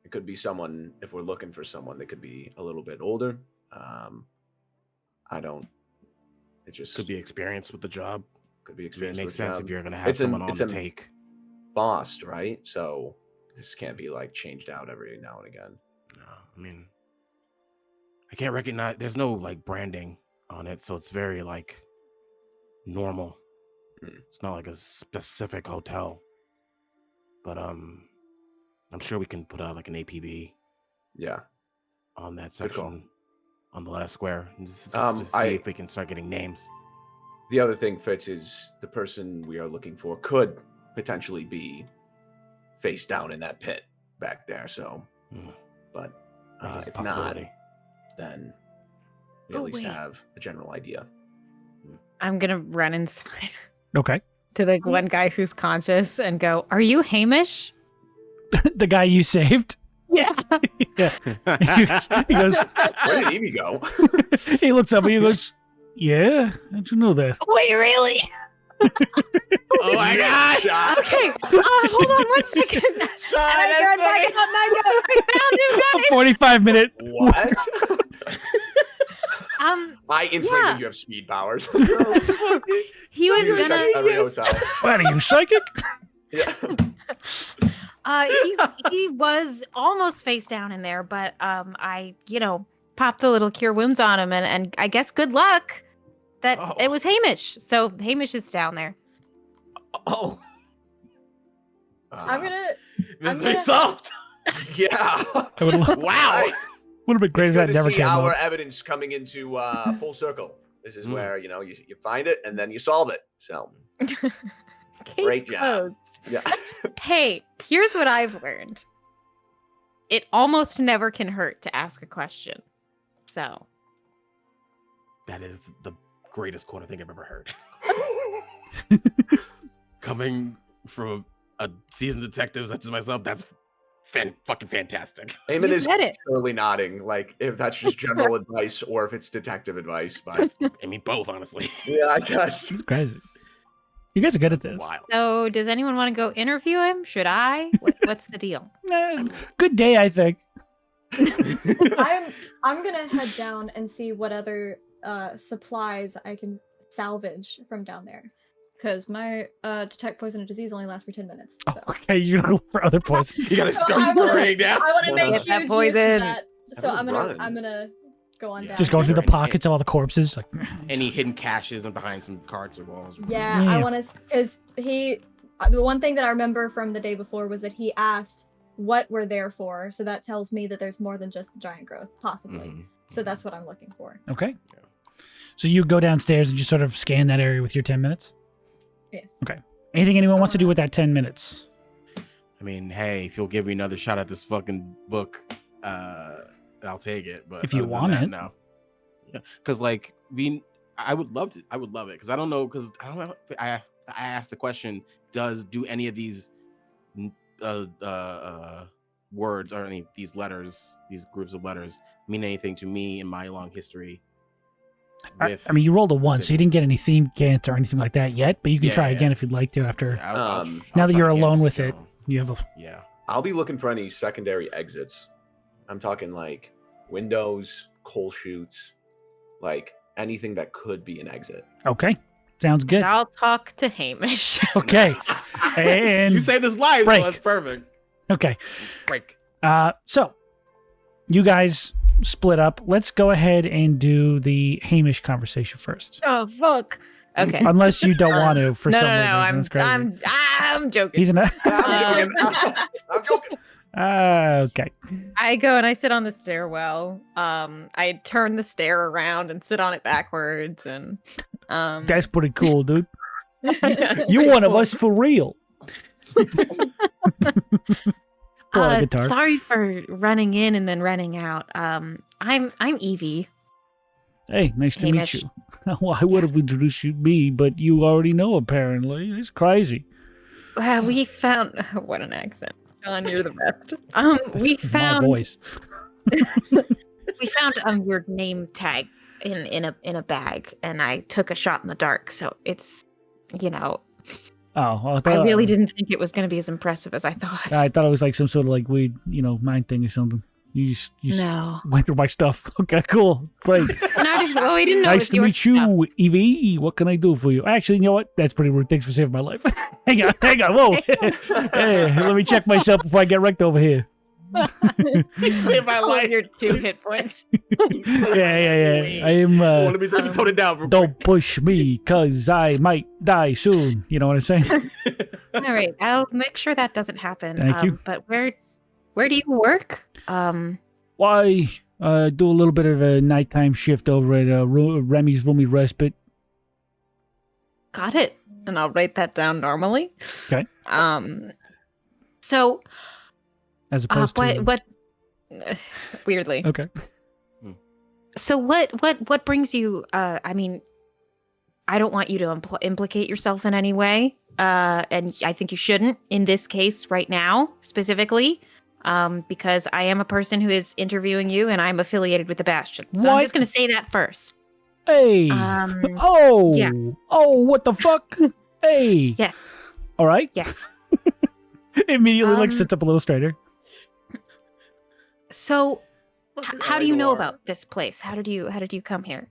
it could be someone. If we're looking for someone, they could be a little bit older. I don't. It just Could be experience with the job. could be It experience. makes with sense them. if you're gonna have It's an- someone on it's the an- take. bossed, right? So this can't be like changed out every now and again. No, I mean, I can't recognize. There's no like branding on it, so it's very like normal. It's not like a specific hotel, but I'm sure we can put out like an APB Yeah. on that Good call. section on the Lattice Square, and just to see I- if we can start getting names. The other thing, Fitz, is the person we are looking for could potentially be face down in that pit back there. So, but That is a if not, possibility. then we at Oh, least wait. have a general idea. I'm going to run inside Okay. to the one guy who's conscious and go, "Are you Hamish?" The guy you saved. Yeah. He goes, Where did Eevee go? he looks up and he goes, yeah, how'd you know that? Wait, really? Oh my god! Okay. Hold on one second. And I turn back up and I go, "I found you A guys." 45-minute. What? I instantly Yeah. think you have speed powers. He was You check gonna. every hotel. What are you, psychic? Yeah. He was almost face down in there, but I popped a little cure wounds on him, and I guess good luck that Oh. it was Hamish. So Hamish is down there. Oh, I'm gonna. mystery gonna- solved. Yeah. I would love, Wow. would have been great It's if that good to never see came our up. evidence coming into full circle. This is Mm. where you find it and then you solve it. So Case Great job. closed. yeah. Hey, here's what I've learned. It almost never can hurt to ask a question. So That is the greatest quote I think I've ever heard. Coming from a seasoned detective such as myself, that's fucking fantastic. Eamon you is get it. totally nodding, like if that's just general advice or if it's detective advice. But I mean, both, honestly. yeah, I guess. It's crazy. You guys are good at this. Wild. So does anyone want to go interview him? Should I? What's the deal? Good day, I think. I'm gonna head down and see what other supplies I can salvage from down there, because my detect poison and disease only lasts for 10 minutes. So. Okay, you're gonna look for other poisons. You gotta So start I wanna- spraying now. I want to make Get that huge use poison. of that. So Everyone's I'm running. gonna go on down. Just going through the Any- pockets of all the corpses. Like, Any hidden caches and behind some cards or walls. Or Yeah, Yeah. I want to, because the one thing that I remember from the day before was that he asked what we're there for. So that tells me that there's more than just the giant growth, possibly. Mhm. So that's what I'm looking for. okay. So you go downstairs and you sort of scan that area with your 10 minutes. Yes. Okay. Anything anyone wants to do with that 10 minutes? I mean, hey, if you'll give me another shot at this fucking book, I'll take it. But If you other than want that, it. no. Yeah, because like I would love to. I would love it because I don't know. Because I don't know. I asked the question: do any of these words or any of these letters, these groups of letters, mean anything to me in my long history? I mean, you rolled a 1, so you city? didn't get any theme gants or anything like that yet, but you can Yeah, try yeah. again if you'd like to after I'll now that try you're again, alone just, with you it. know, You have a Yeah. I'll be looking for any secondary exits. I'm talking like windows, coal chutes, like anything that could be an exit. okay. Sounds good. I'll talk to Hamish. Okay. And you saved his life, break. so that's perfect. okay. Break. So you guys split up. Let's go ahead and do the Hamish conversation first. Oh fuck. Okay. Unless you don't want to for no, some no, weird no. reason. That's crazy. I'm joking. He's an I'm joking. I'm joking. okay. I go and I sit on the stairwell. I turn the stair around and sit on it backwards, and That's pretty cool, dude. You're You one of us for real. Pull out a guitar. Sorry for running in and then running out. I'm Eevee. Hey, nice to Hamish. meet you. Well, I would have introduced you to me, but you already know apparently. It's crazy. We found what an accent, John. You're the best. We My found voice. we found your name tag in a bag, and I took a shot in the dark. So it's, Oh, well, I really didn't think it was going to be as impressive as I thought. I thought it was like some sort of like weird, mind thing or something. You just No, went through my stuff. Okay, cool. Great. well, we didn't know. Nice it was to your meet you, stuff. Eevee. What can I do for you? Actually, you know what? That's pretty rude. Thanks for saving my life. hang on. Whoa. Hey, let me check myself before I get wrecked over here. Save my All of life. your 2 hit points. Yeah. I am. Let me tone it down. Real Don't push me, cause I might die soon. You know what I'm saying? All right, I'll make sure that doesn't happen. Thank you. But where do you work? Why? Do a little bit of a nighttime shift over at Remy's Roomy Respite. Got it. And I'll write that down normally. Okay. So As opposed to what weirdly. Okay. So what brings you I mean, I don't want you to implicate yourself in any way. And I think you shouldn't in this case right now specifically. Because I am a person who is interviewing you and I'm affiliated with the Bastion. So I'm What? just going to say that first. Hey. Oh. yeah. Oh, what the fuck? Hey. Yes. All right. Yes. Immediately sits up a little straighter. So how do you know about this place? How did you come here?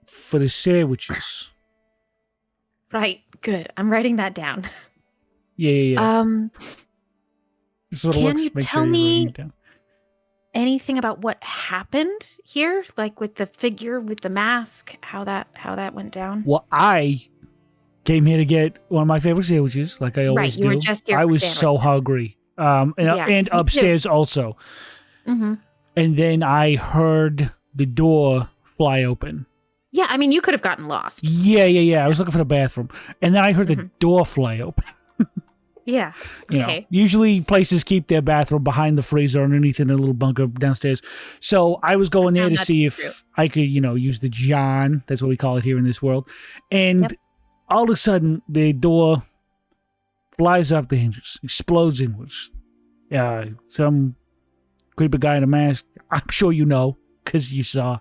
For the sandwiches. Right. Good. I'm writing that down. Yeah. This sort of can looks. you Make tell sure you're me- writing it down. Anything about what happened here? Like with the figure with the mask, how that went down? Well, I came here to get one of my favorite sandwiches, like I always Right, you do. were just here I for was so sandwiches. hungry. Yeah, And me too. upstairs also. Mm-hmm. And then I heard the door fly open. Yeah, I mean, you could have gotten lost. Yeah. I was looking for the bathroom. And then I heard the Mhm. door fly open. Yeah. You know, Okay. usually places keep their bathroom behind the freezer underneath in a little bunker downstairs. So I was going there found to that see to if be true. I could, use the John. That's what we call it here in this world. And Yep. all of a sudden, the door flies up the hinges, explodes inwards. Some creepy guy in a mask. I'm sure you know because you saw.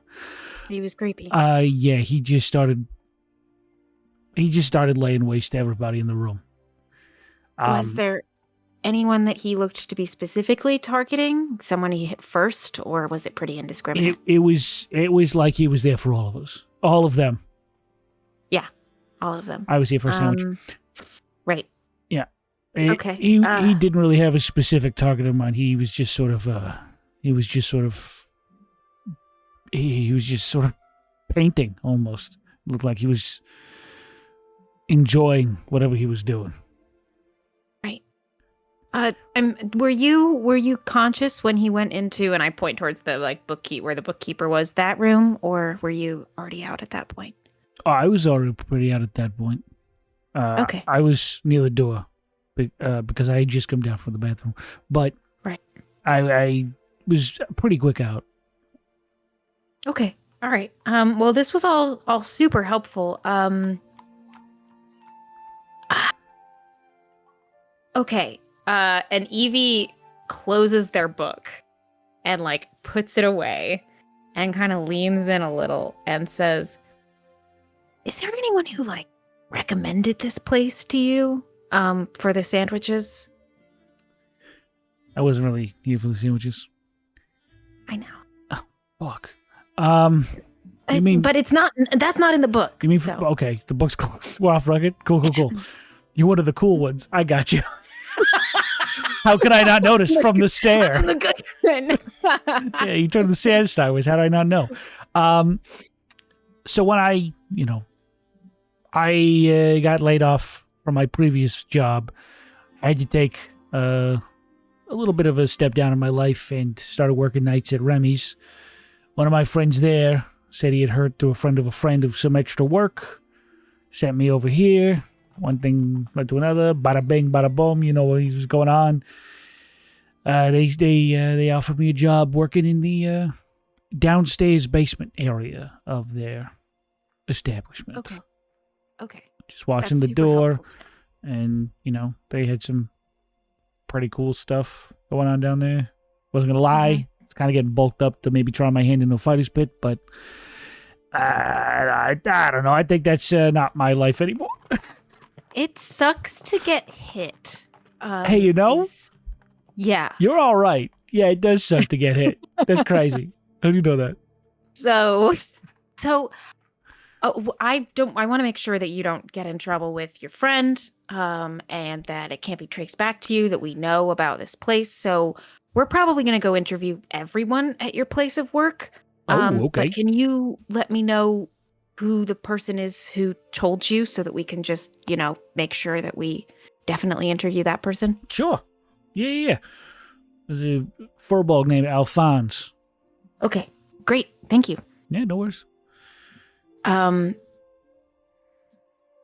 He was creepy. Yeah, he just started laying waste to everybody in the room. Was there anyone that he looked to be specifically targeting? Someone he hit first, or was it pretty indiscriminate? It was like he was there for all of us, all of them. All of them. I was here for a sandwich. Right. Okay, He didn't really have a specific target in mind. He was just sort of painting almost. Looked like he was enjoying whatever he was doing. Right. Were you conscious when he went into, and I point towards the where the bookkeeper was, that room, or were you already out at that point? Oh, I was already pretty out at that point. Okay. I was near the door because I had just come down from the bathroom. But right. I was pretty quick out. Okay. All right. Well, this was all super helpful. Okay. And Eevee closes their book and puts it away and kind of leans in a little and says, "Is there anyone who recommended this place to you for the sandwiches?" I wasn't really here for the sandwiches. I know. Oh, fuck. You mean, but it's not. That's not in the book. You mean so. Okay? The book's closed. We're off record. Cool. You're one of the cool ones. I got you. How could I not notice from the stare? I'm the good one. Yeah, you turned the sand sideways. How did I not know? So when I got laid off from my previous job, I had to take a little bit of a step down in my life and started working nights at Remy's. One of my friends there said he had heard through a friend of some extra work, sent me over here. One thing led to another. Bada bing, bada boom. You know what was going on. They offered me a job working in the downstairs basement area of their establishment. Okay. Just watching That's the super door, helpful. and they had some pretty cool stuff going on down there. Wasn't gonna lie, it's kind of getting bulked up to maybe try my hand in a fighter's pit, but I don't know. I think that's not my life anymore. It sucks to get hit. Hey, Yeah. You're all right. Yeah, it does suck to get hit. That's crazy. How do you know that? So I want to make sure that you don't get in trouble with your friend, and that it can't be traced back to you, that we know about this place. So we're probably going to go interview everyone at your place of work. Okay. But can you let me know who the person is who told you, so that we can just, make sure that we definitely interview that person? Sure. Yeah. There's a furball named Alphonse. Okay, great. Thank you. Yeah, no worries. I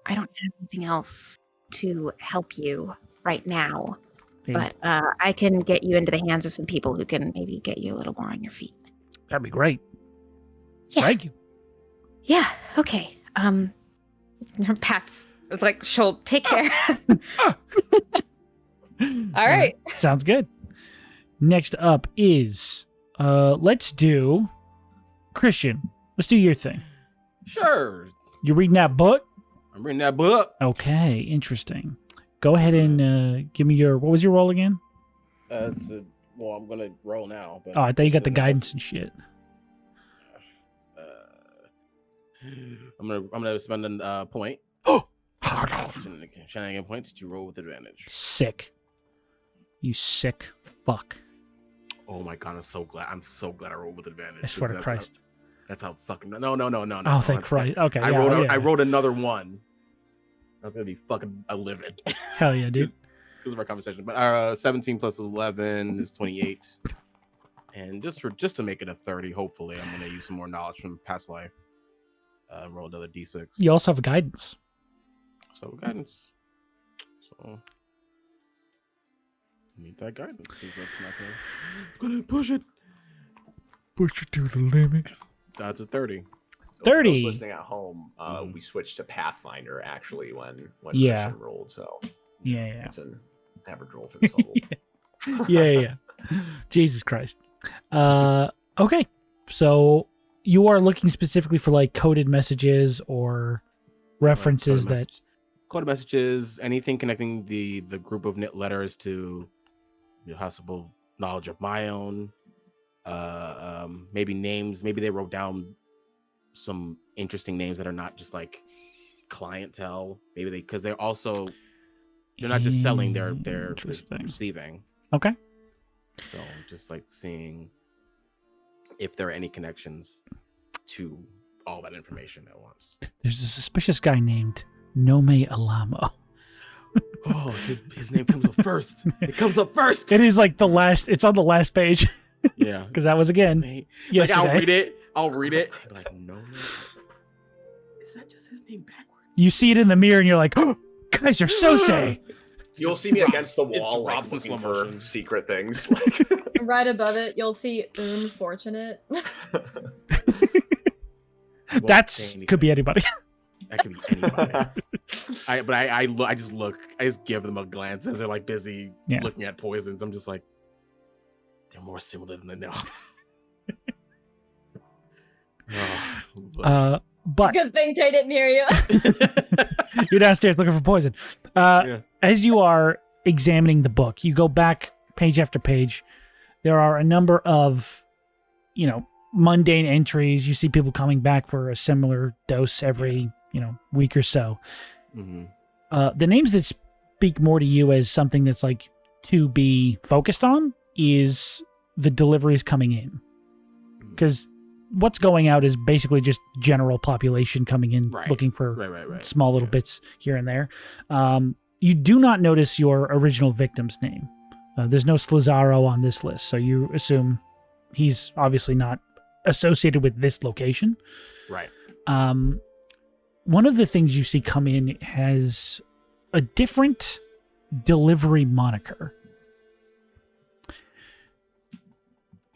don't have anything else to help you right now, Hey, but I can get you into the hands of some people who can maybe get you a little more on your feet. that'd be great. Yeah. Thank you. Yeah. Okay. Pat's she'll take care. All right. Sounds good. Next up is let's do Christian. Let's do your thing. Sure. You reading that book? I'm reading that book. Okay, interesting. Go ahead and give me your. What was your roll again? I'm gonna roll now. But Oh, I thought you got the guidance and shit. I'm gonna spend a point. Oh, Shenanigan points to roll with advantage. sick. You sick fuck. Oh my god, I'm so glad I rolled with advantage. I swear to Christ. That's how fucking no. Oh, thank Christ. Okay, I wrote another one. That's gonna be fucking livid. Hell yeah, dude. Because of our conversation. But 17 plus 11 is 28. And just to make it a 30, hopefully, I'm gonna use some more knowledge from past life. Roll another d6. You also have a guidance. So guidance. So need that guidance because that's not gonna push it. Push it to the limit. That's a 30. 30. Those listening at home, we switched to Pathfinder actually when Yeah. Christian rolled, so Yeah. that's an average roll for this level. Yeah. Jesus Christ. Okay. So you are looking specifically for coded messages or references Coded messages, anything connecting the group of knit letters to possible knowledge of my own. Maybe names. Maybe they wrote down some interesting names that are not just clientele. Maybe because they're not just selling, they're Interesting. receiving. Okay. So just like seeing if there are any connections to all that information at once. There's a suspicious guy named Nome Alamo. Oh, his name comes up first. It comes up first. It is like the last. It's on the last page. Yeah, Because that was again like yesterday. I'll read it. And be like, no, is that just his name backwards? You see it in the mirror, and you're like, oh, guys are so say. You'll see me against the It's wall, like Rob's in looking slow for motion. secret things. Like, Right above it, you'll see unfortunate. That's could be anybody. That could be anybody. I just look. I just give them a glance as they're like busy Yeah. looking at poisons. I'm just like, they're more similar than they know. But Good thing Tay didn't hear you. you're downstairs looking for poison. Yeah. As you are examining the book, you go back page after page. There are a number of, mundane entries. You see people coming back for a similar dose every, week or so. Mhm. The names that speak more to you as something that's like to be focused on is the deliveries coming in. Because what's going out is basically just general population coming in Right. looking for Right. small little bits here and there. You do not notice your original victim's name. There's no Slazaro on this list, so you assume he's obviously not associated with this location. Right. One of the things you see come in has a different delivery moniker.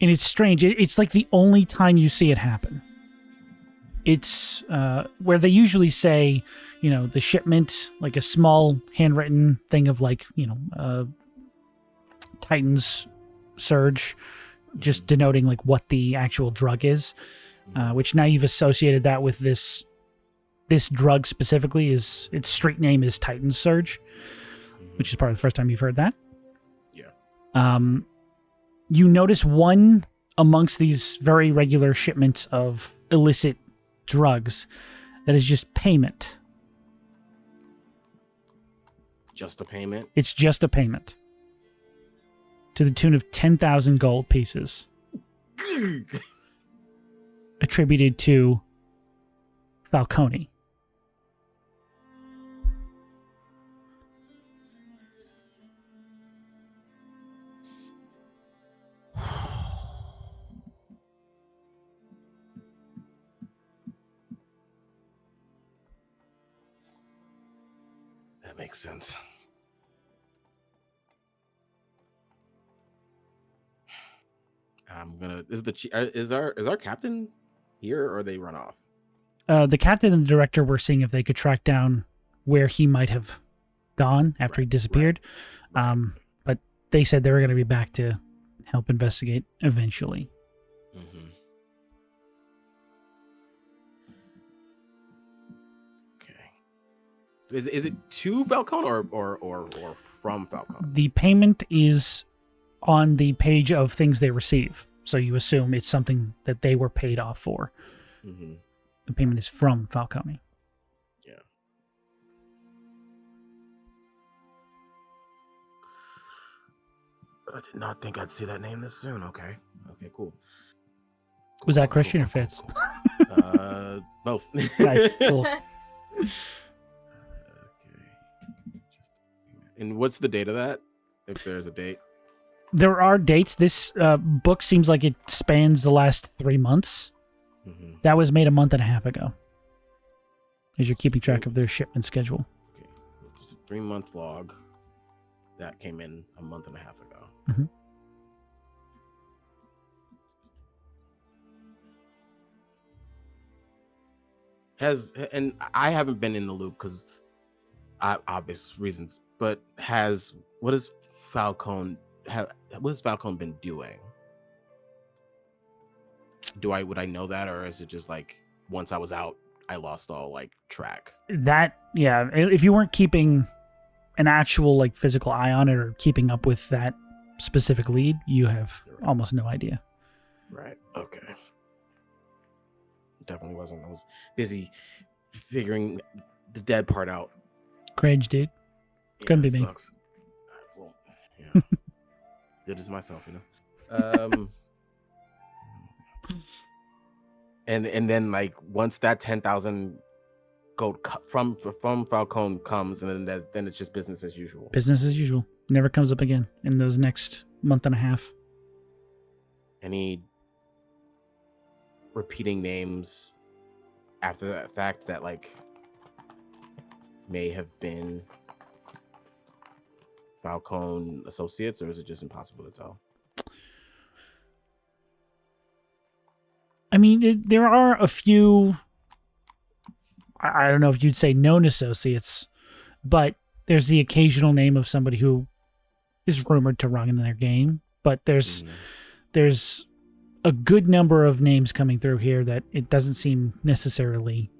And it's strange. It's like the only time you see it happen. It's where they usually say, the shipment, like a small handwritten thing of like, Titan's surge, just denoting like what the actual drug is, which now you've associated that with this drug specifically. Its street name is Titan's surge, which is probably the first time you've heard that. Yeah. You notice one amongst these very regular shipments of illicit drugs that is just payment. Just a payment. It's just a payment to the tune of 10,000 gold pieces attributed to Falcone. That makes sense. I'm gonna. Is our captain here, or they run off? The captain and the director were seeing if they could track down where he might have gone after he disappeared. But they said they were going to be back to help investigate eventually. Mm-hmm. Okay. Is it to Falcone or from Falcone? The payment is on the page of things they receive, so you assume it's something that they were paid off for. Mm-hmm. The payment is from Falcone. Yeah. I did not think I'd see that name this soon. Okay, cool. Was that Christian or Fitz? Both. Nice, cool. Okay. And what's the date of that? If there's a date. There are dates. This book seems like it spans the last 3 months. Mm-hmm. That was made a month and a half ago. As you're keeping track of their shipment schedule. Okay. It's a 3-month log. That came in a month and a half ago. Mm-hmm. And I haven't been in the loop because obvious reasons, but what has Falcone been doing? Would I know that, or is it just like once I was out, I lost all like track? That, yeah, if you weren't keeping an actual like physical eye on it or keeping up with that specific lead, you have almost no idea. Right. Okay. Definitely wasn't. I was busy figuring the dead part out. Cringe, dude. Couldn't be it me. Sucks. Well, yeah. Did this myself, you know. And then like once that 10,000 gold from Falcone comes, and then it's just business as usual. Business as usual. Never comes up again in those next month and a half. Any repeating names after that fact that like may have been Falcone associates, or is it just impossible to tell? I mean, there are a few, I don't know if you'd say known associates, but there's the occasional name of somebody who is rumored to run in their game. But there's a good number of names coming through here that it doesn't seem necessarily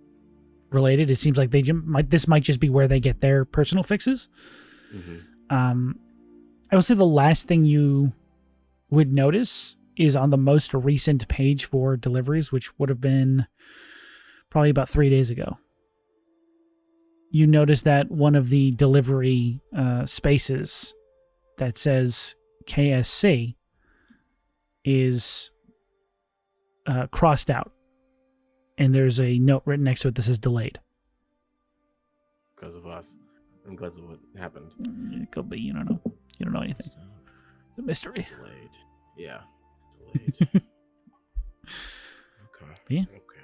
related. It seems like this might just be where they get their personal fixes. I would say the last thing you would notice is on the most recent page for deliveries, which would have been probably about 3 days ago. You notice that one of the delivery spaces that says KSC is crossed out. And there's a note written next to it that says delayed. Because of us. And because of what happened. It could be, you don't know. You don't know anything. It's a mystery. Delayed. Yeah. Delayed. Okay. Yeah. Okay.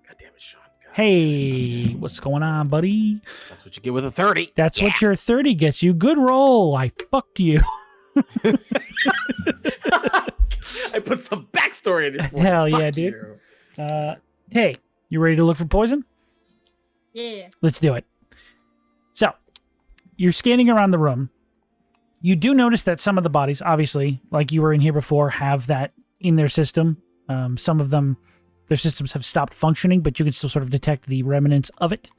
God damn it, Sean. God Hey, what's going on, buddy? That's what you get with a 30. That's what your 30 gets you. Good roll. I fucked you. I put some backstory in it. Hell yeah, dude. Hey, you ready to look for poison? Yeah. Let's do it. So, you're scanning around the room. You do notice that some of the bodies, obviously, like you were in here before, have that in their system. Some of them, their systems have stopped functioning, but you can still sort of detect the remnants of it.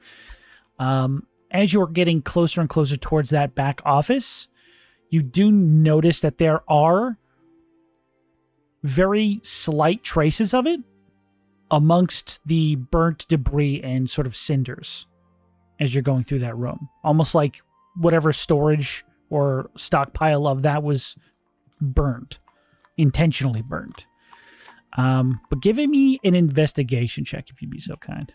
As you're getting closer and closer towards that back office, you do notice that there are very slight traces of it amongst the burnt debris and sort of cinders as you're going through that room. Almost like whatever storage or stockpile of that was burned, intentionally burned. But give me an investigation check if you'd be so kind.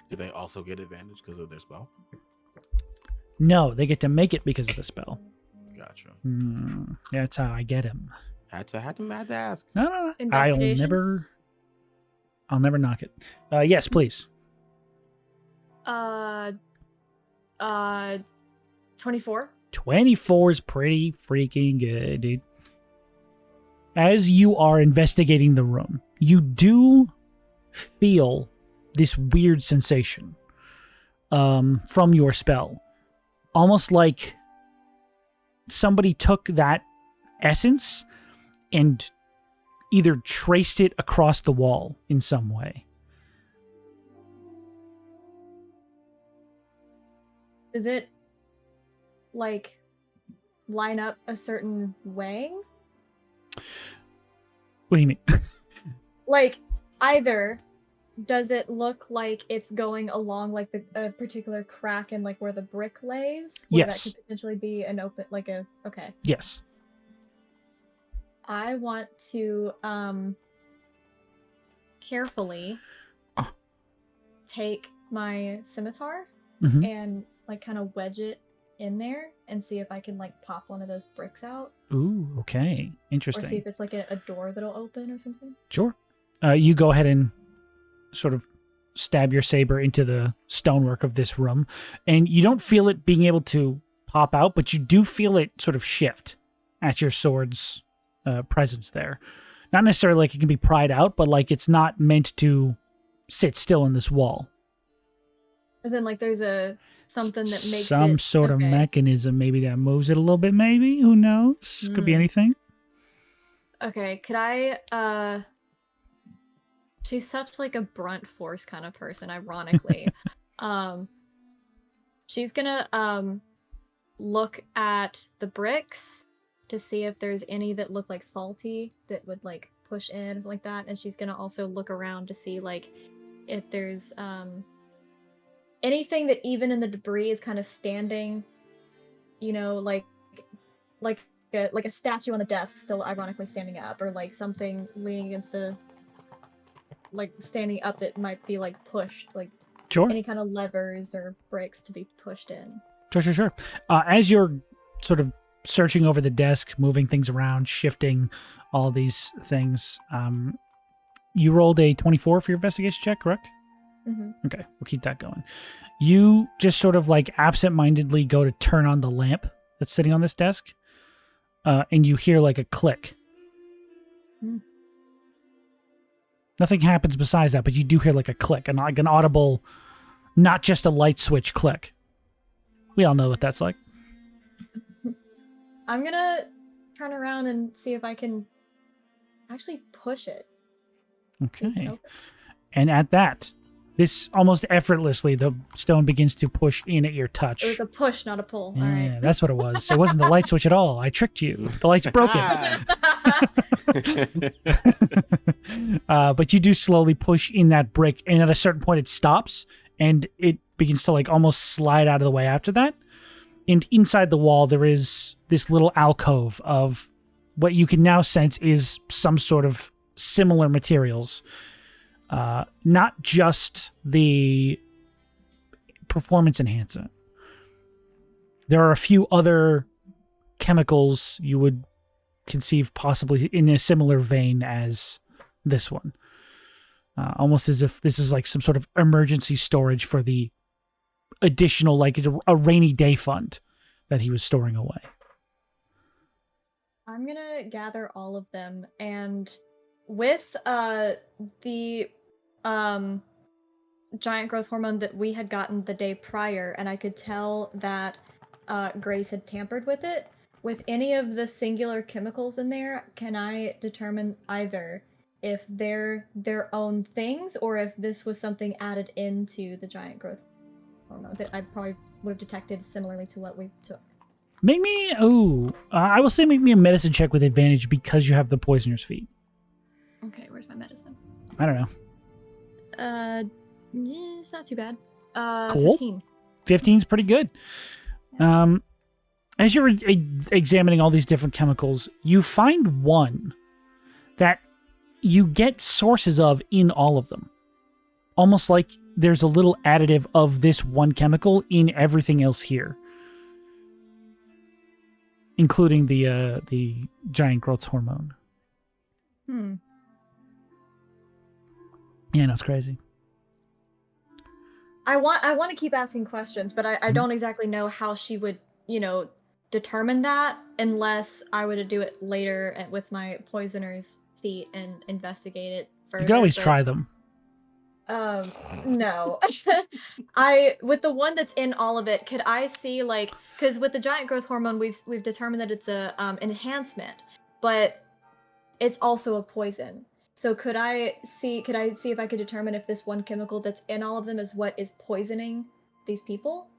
Do they also get advantage because of their spell? No, they get to make it because of the spell. Gotcha. That's how I get him. Had to ask. No. Investigation? I'll never knock it. Yes, please. 24. 24 is pretty freaking good, dude. As you are investigating the room, you do feel this weird sensation from your spell. Almost like somebody took that essence and either traced it across the wall in some way. Does it, like, line up a certain way? What do you mean? Like, either does it look like it's going along, like, a particular crack in, like, where the brick lays? Where Yes. that could potentially be an open, like a, okay. Yes. I want to, carefully take my scimitar Mhm. and, like, kind of wedge it in there and see if I can, like, pop one of those bricks out. Ooh, okay. Or Interesting. see if it's, like, a door that'll open or something. Sure. You go ahead and sort of stab your saber into the stonework of this room, and you don't feel it being able to pop out, but you do feel it sort of shift at your sword's presence there. Not necessarily like it can be pried out, but like it's not meant to sit still in this wall. As in, like, there's something that makes some it, sort of okay. mechanism maybe that moves it a little bit, maybe. Who knows? Could be anything. Okay, could I, she's such, like, a brunt force kind of person, ironically. She's gonna, look at the bricks to see if there's any that look, like, faulty that would, like, push in or something like that, and she's gonna also look around to see, like, if there's anything that even in the debris is kind of standing, you know, like a statue on the desk still ironically standing up, or like something leaning against a like standing up that might be like pushed, like Sure. any kind of levers or bricks to be pushed in. Sure. As you're sort of searching over the desk, moving things around, shifting all these things, you rolled a 24 for your investigation check, correct? Mm-hmm. Okay, we'll keep that going. You just sort of like absentmindedly go to turn on the lamp that's sitting on this desk, and you hear like a click. Mm. Nothing happens besides that, but you do hear like a click, and like an audible, not just a light switch click. We all know what that's like. I'm gonna turn around and see if I can actually push it. Okay. And at that, this almost effortlessly, the stone begins to push in at your touch. It was a push, not a pull. Yeah, All right. that's what it was. It wasn't the light switch at all. I tricked you. The light's broken. But you do slowly push in that brick, and at a certain point it stops, and it begins to like almost slide out of the way after that. And inside the wall there is this little alcove of what you can now sense is some sort of similar materials. Not just the performance enhancer. There are a few other chemicals you would conceive possibly in a similar vein as this one. Almost as if this is like some sort of emergency storage for the additional, like a rainy day fund that he was storing away. I'm gonna gather all of them, and with the giant growth hormone that we had gotten the day prior, and I could tell that Grace had tampered with it. With any of the singular chemicals in there, can I determine either if they're their own things or if this was something added into the giant growth hormone that I probably would have detected similarly to what we took? Make me, I will say make me a medicine check with advantage because you have the poisoner's feet. Okay, where's my medicine? I don't know. Yeah, it's not too bad. Cool. 15. 15's pretty good. As you're examining all these different chemicals, you find one that you get sources of in all of them. Almost like there's a little additive of this one chemical in everything else here. Including the giant growth hormone. Yeah, no, it's crazy. I want to keep asking questions, but I don't exactly know how she would, determine that unless I were to do it later with my poisoner's feet and investigate it further. You can always try them. No. With the one that's in all of it, could I see because with the giant growth hormone we've determined that it's a enhancement, but it's also a poison. So could I see if I could determine if this one chemical that's in all of them is what is poisoning these people?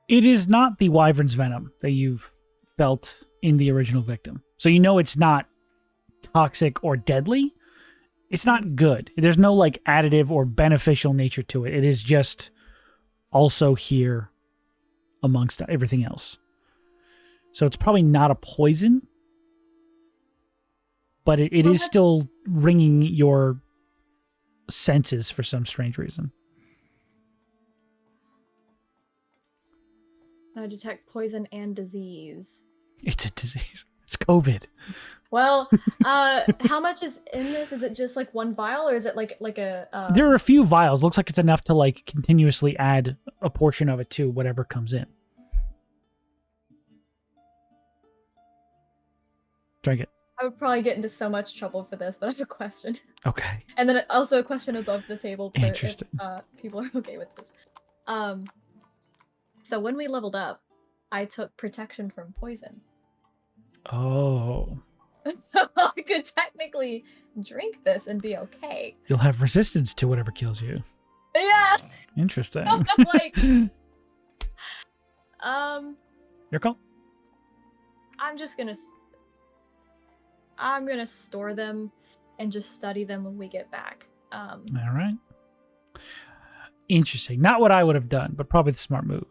It is not the wyvern's venom that you've felt in the original victim. So you know it's not toxic or deadly. It's not good. There's no additive or beneficial nature to it. It is just also here amongst everything else. So it's probably not a poison, but it is still ringing your senses for some strange reason. I detect poison and disease. It's a disease. It's COVID. Well, how much is in this? Is it just one vial, or is it like a? There are a few vials. Looks like it's enough to continuously add a portion of it to whatever comes in. Drink it. I would probably get into so much trouble for this, but I have a question. Okay. And then also a question above the table for Interesting. if people are okay with this. So when we leveled up, I took protection from poison. Oh. So I could technically drink this and be okay. You'll have resistance to whatever kills you. Yeah. Interesting. Your call? I'm gonna store them and just study them when we get back. All right. Interesting. Not what I would have done, but probably the smart move.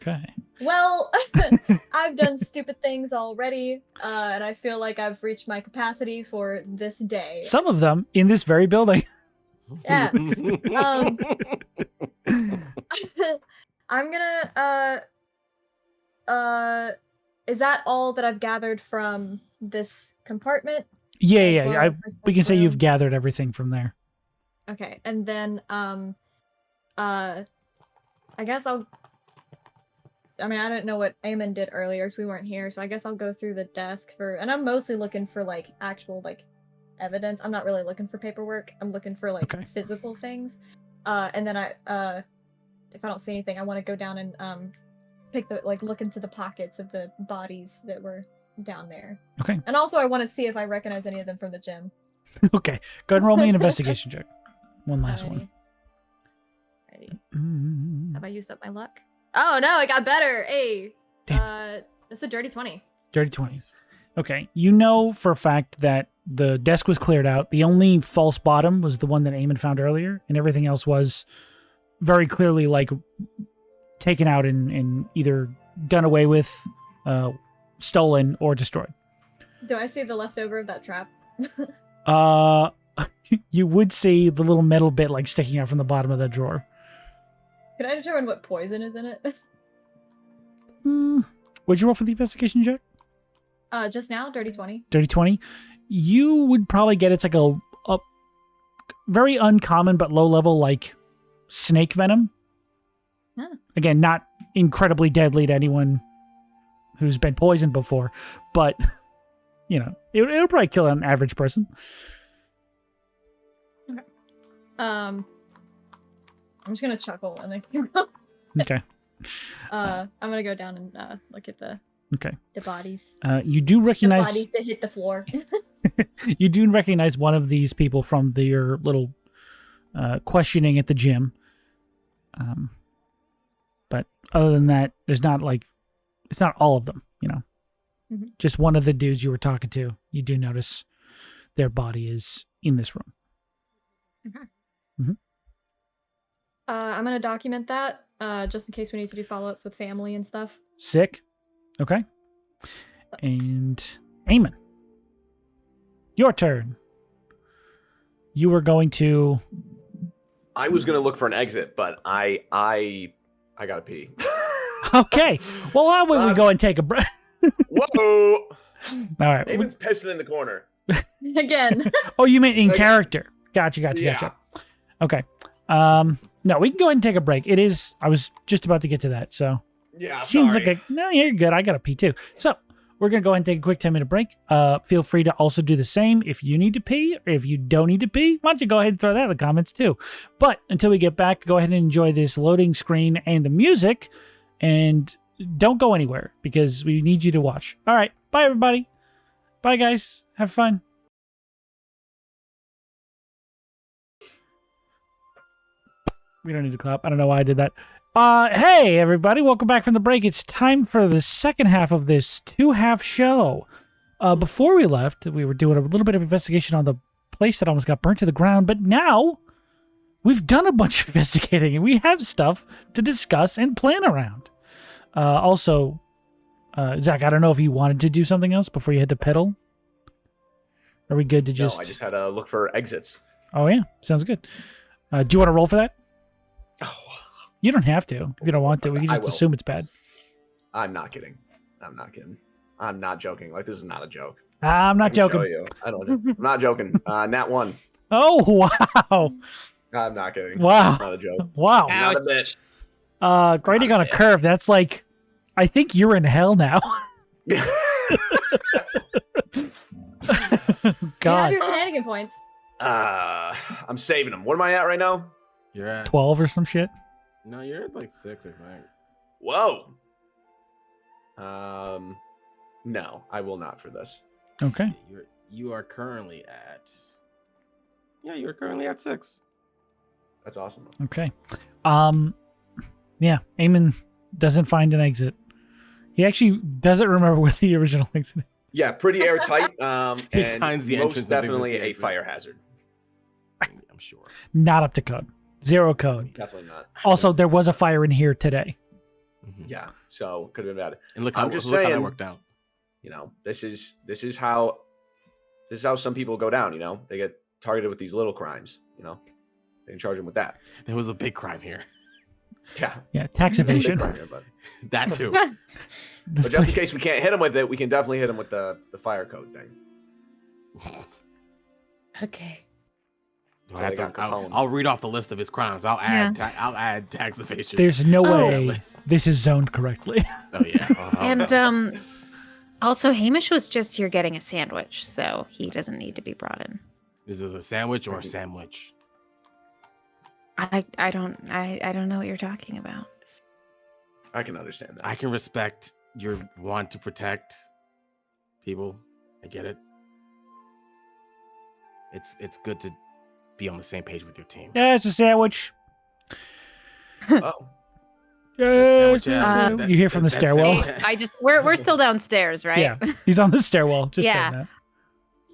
Okay. Well, I've done stupid things already, and I feel like I've reached my capacity for this day. Some of them in this very building. Yeah. I'm gonna is that all that I've gathered from this compartment? Yeah, As yeah. well I, as, like, we this can say you've room? gathered everything from there. Okay, and then I guess I didn't know what Eamon did earlier, so we weren't here, so I guess I'll go through the desk and I'm mostly looking for like actual like evidence. I'm not really looking for paperwork. I'm looking for like Okay. physical things. And then if I don't see anything, I want to go down and look into the pockets of the bodies that were down there. Okay. And also I want to see if I recognize any of them from the gym. Okay. Go ahead and roll me an investigation check. One last one. Alrighty. Mm. Have I used up my luck? Oh no, it got better. Hey. Damn. It's a dirty 20. Dirty 20s. Okay. You know for a fact that the desk was cleared out. The only false bottom was the one that Eamon found earlier, and everything else was very clearly like taken out and either done away with, stolen, or destroyed. Do I see the leftover of that trap? You would see the little metal bit like sticking out from the bottom of that drawer. Can I determine what poison is in it? What'd you roll for the investigation check? Just now, dirty 20. Dirty 20. You would probably get it's like a very uncommon but low level like snake venom. Huh. Again, not incredibly deadly to anyone who's been poisoned before, but it'll probably kill an average person. Okay. I'm just gonna chuckle and then Okay. I'm gonna go down and look at the bodies. You do The recognize bodies that hit the floor. you do recognize one of these people from your little questioning at the gym. But other than that, there's not like it's not all of them, Mhm. Just one of the dudes you were talking to. You do notice their body is in this room. Okay. Mhm. I'm gonna document that just in case we need to do follow-ups with family and stuff. Sick. Okay. And Eamon, your turn. You were going to. I was gonna look for an exit, but I gotta pee. Okay. Well, why don't we go and take a break? Whoa! All right. Eamon's pissing in the corner. Again. Oh, you meant in Like- character. Gotcha. Yeah. Okay. No, we can go ahead and take a break. I was just about to get to that, so Yeah. seems sorry. like no, you're good. I got to pee too. So we're gonna go ahead and take a quick 10-minute break. Feel free to also do the same if you need to pee, or if you don't need to pee, why don't you go ahead and throw that in the comments too. But until we get back, go ahead and enjoy this loading screen and the music, and don't go anywhere because we need you to watch. All right, bye everybody. Bye guys. Have fun. We don't need to clap. I don't know why I did that. Hey everybody, welcome back from the break. It's time for the second half of this two-half show. Before we left, we were doing a little bit of investigation on the place that almost got burnt to the ground, but now we've done a bunch of investigating and we have stuff to discuss and plan around. Also, Zach, I don't know if you wanted to do something else before you had to pedal. Are we good to just... No, I just had to look for exits. Oh yeah, sounds good. Do you want to roll for that? Oh, You don't have to if you don't want to. We can I just will. assume it's bad. I'm not kidding. I'm not joking. Like, this is not a joke. I'm I not can show joking. you. I'm not joking. Nat 1. Oh wow, I'm not kidding. wow, Not a joke. wow. Not a bit. Grading on a Not bad. curve. That's like, I think you're in hell now. You have God, your shenanigan points. I'm saving them. What am I at right now? You're at 12 or some shit. no, you're at like 6, I think. Whoa. No, I will not for this. Okay. You are currently at. Yeah, you're currently at 6. That's awesome. Okay. Yeah, Eamon doesn't find an exit. He actually doesn't remember where the original exit is. Yeah, pretty airtight. He And finds the entrance most and thinks it's definitely the a exit. fire hazard. I'm sure. Not up to code. 0 code. Definitely not. Also, there was a fire in here today. Mhm. Yeah, so could have been bad. And look I'm how, just look how that saying- worked out. You know, this is how some people go down. You know, they get targeted with these little crimes. You know, they can charge them with that. There was a big crime here. Yeah, Yeah, tax big evasion. crime here, but That too. This just in place- case we can't hit him with it, we can definitely hit him with the fire code thing. Okay. Do So I have they got to- I'll, Capone. I'll read off the list of his crimes. I'll add tax evasion. There's no Oh. way this is zoned correctly. Oh yeah. Oh, And no. also Hamish was just here getting a sandwich, so he doesn't need to be brought in. Is it a sandwich or a sandwich? I don't know what you're talking about. I can understand that. I can respect your want to protect people. I get it. It's good to be on the same page with your team. Yeah, it's a sandwich. Oh, Yeah, Sandwich, yeah. sandwich. You hear from the That's stairwell? it. I just we're still downstairs, right? Yeah, he's on the stairwell. Just Yeah. saying that.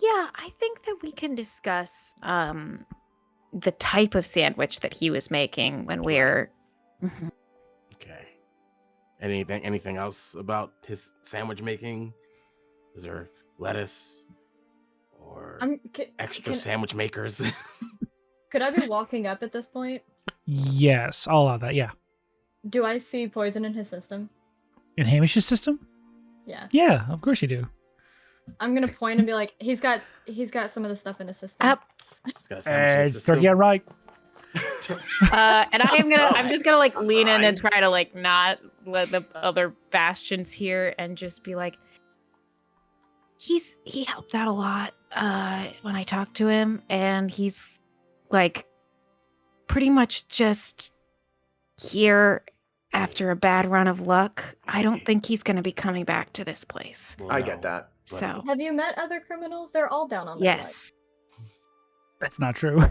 Yeah, I think that we can discuss the type of sandwich that he was making when we're Mhm. Okay. Anything else about his sandwich making? Is there lettuce or extra can- sandwich makers? Could I be walking up at this point? Yes, all of that. Yeah. Do I see poison in his system? In Hamish's system? Yeah. Yeah, of course you do. I'm gonna point and be like, he's got some of the stuff in his system. He's got a sandwich It's pretty right. And I'm just gonna like lean in and try to like not let the other bastions hear and just be like, he helped out a lot when I talked to him, and he's like pretty much just here after a bad run of luck. I don't think he's gonna be coming back to this place. Well, I no, get that. but- So Have you met other criminals? They're all down on their luck. yes, That's not true.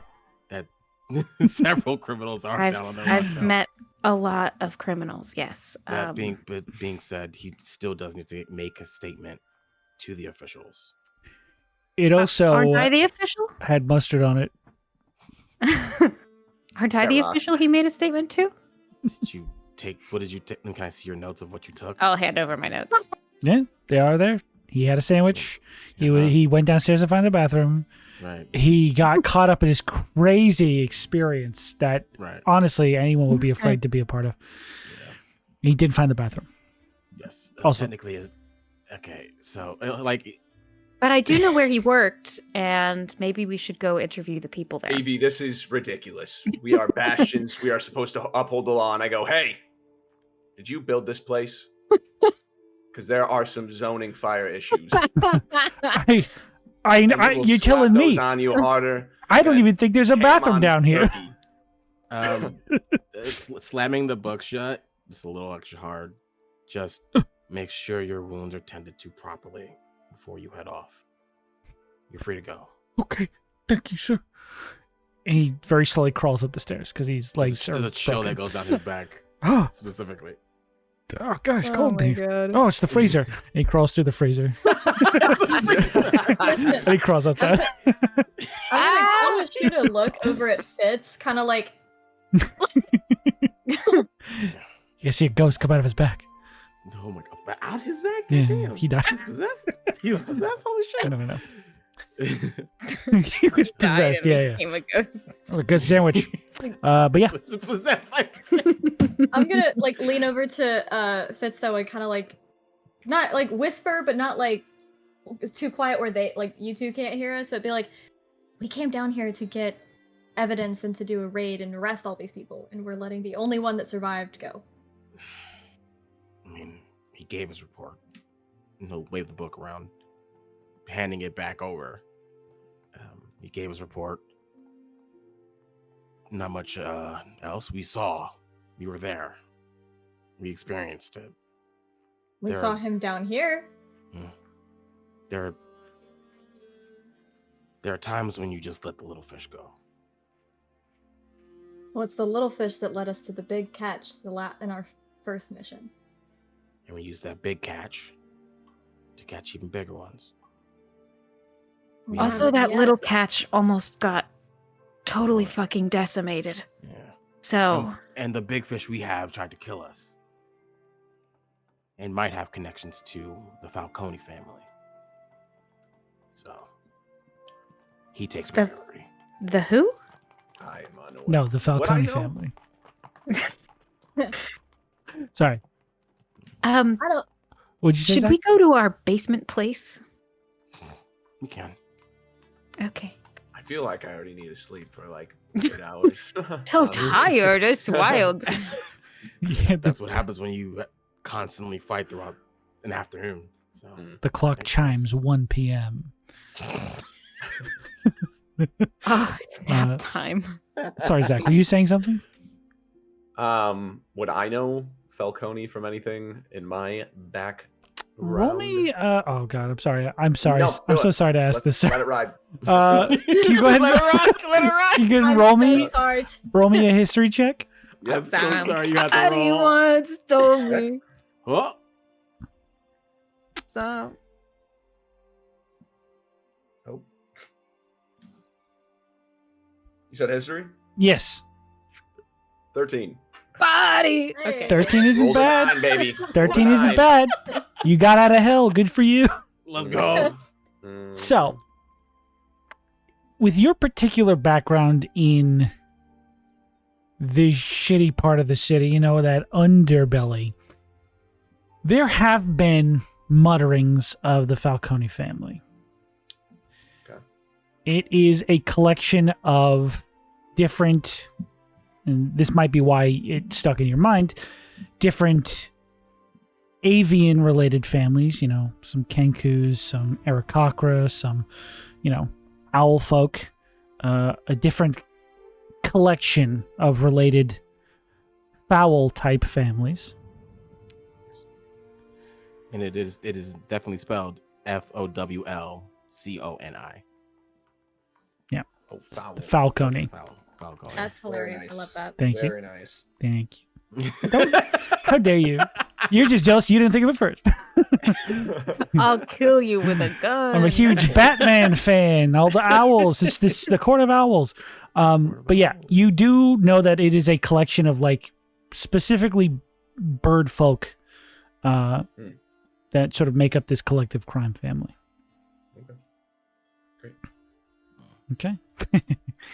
Several criminals are down on their luck, I've though. met a lot of criminals. Yes. That being said, he still does need to make a statement to the officials. It also aren't I the official? had mustard on it. Aren't I got the rock. official he made a statement to? Did you take? What did you take? Can I see your notes of what you took? I'll hand over my notes. Yeah, they are there. He had a sandwich. Uh-huh. He went downstairs to find the bathroom. Right, He got caught up in his crazy experience that right. honestly anyone would be afraid to be a part of. Yeah. He did find the bathroom. Yes. Also- Technically, is okay. So, But I do know where he worked, and maybe we should go interview the people there. Eevee, this is ridiculous. We are bastions. We are supposed to uphold the law. And I go, hey, did you build this place? Because there are some zoning fire issues. And we will You're slap telling me. those on you harder. I don't than even think there's a bathroom Eamon down here. turkey. slamming the book shut. Just a little extra hard. Just make sure your wounds are tended to properly before you head off. You're free to go. Okay, thank you, sir. And he very slowly crawls up the stairs because he's legs There's are a chill that broken. goes down his back Oh, specifically. gosh, cold in here. god. Oh, it's the freezer. And he crawls through the freezer. And he crawls outside. I want you to look over at Fitz, kind of like, You see a ghost come out of his back. Oh my god! But out his back? Yeah, Damn. he died. He's possessed. He was possessed. Holy shit! No. He was possessed. Yeah. Became a ghost. Oh, a good sandwich. But yeah, Possessed. I'm gonna like lean over to Fitz though and kind of like, not like whisper, but not like too quiet where they like you two can't hear us, but be like, we came down here to get evidence and to do a raid and arrest all these people, and we're letting the only one that survived go. I mean, he gave his report. And he'll wave the book around, handing it back over. He gave his report. Not much else. We saw. We were there. We experienced it. We There saw are- him down here. There are times when you just let the little fish go. Well, it's the little fish that led us to the big catch in our first mission. And we use that big catch to catch even bigger ones. We Also, haven't that yet. little catch almost got totally fucking decimated. Yeah. So, And the big fish we have tried to kill us. And might have connections to the Falcone family. So he takes The- priority. the who? I am unaware. No, the Falcone know? family. Sorry. I don't. What'd you say? Should Zach? we go to our basement place? We can. Okay. I feel like I already need to sleep for like 8 hours. So tired. It's wild. Yeah, That's what happens when you constantly fight throughout an afternoon. So the clock chimes 1 p.m. Oh, it's nap Uh, time. Sorry, Zach. Were you saying something? Would I know Falcone from anything in my back? Roll me. Oh God, I'm sorry. I'm sorry. No, I'm do so it. sorry to ask Let's this. Sir. let it ride. Can you go ahead? Let it rock. Let it rock. You can I'm roll so me. scarred. Roll me a history check. I'm so sorry you had to Daddy roll. once told me. Oh, So, Oh. You said history? Yes, 13. body. Hey. Okay. 13 isn't Rolled a bad. 9, baby. 13 Rolled a isn't 9. bad. You got out of hell. Good for you. let's go. So, with your particular background in the shitty part of the city, you know, that underbelly, there have been mutterings of the Falcone family. Okay. It is a collection of different, and this might be why it stuck in your mind, different avian related families, you know, some Kenkus, some Aarakocra, some, you know, owl folk, a different collection of related fowl type families. And it is definitely spelled Fowlconi. Oh, foul. The Falcone. Falcone. That's hilarious. nice. I love that. Thank you. Very nice. Thank you. How dare you? You're just jealous you didn't think of it first. I'll kill you with a gun. I'm a huge Batman fan. All the owls. It's the court of owls. But yeah, you do know that it is a collection of like specifically bird folk that sort of make up this collective crime family. Okay. Great. Okay.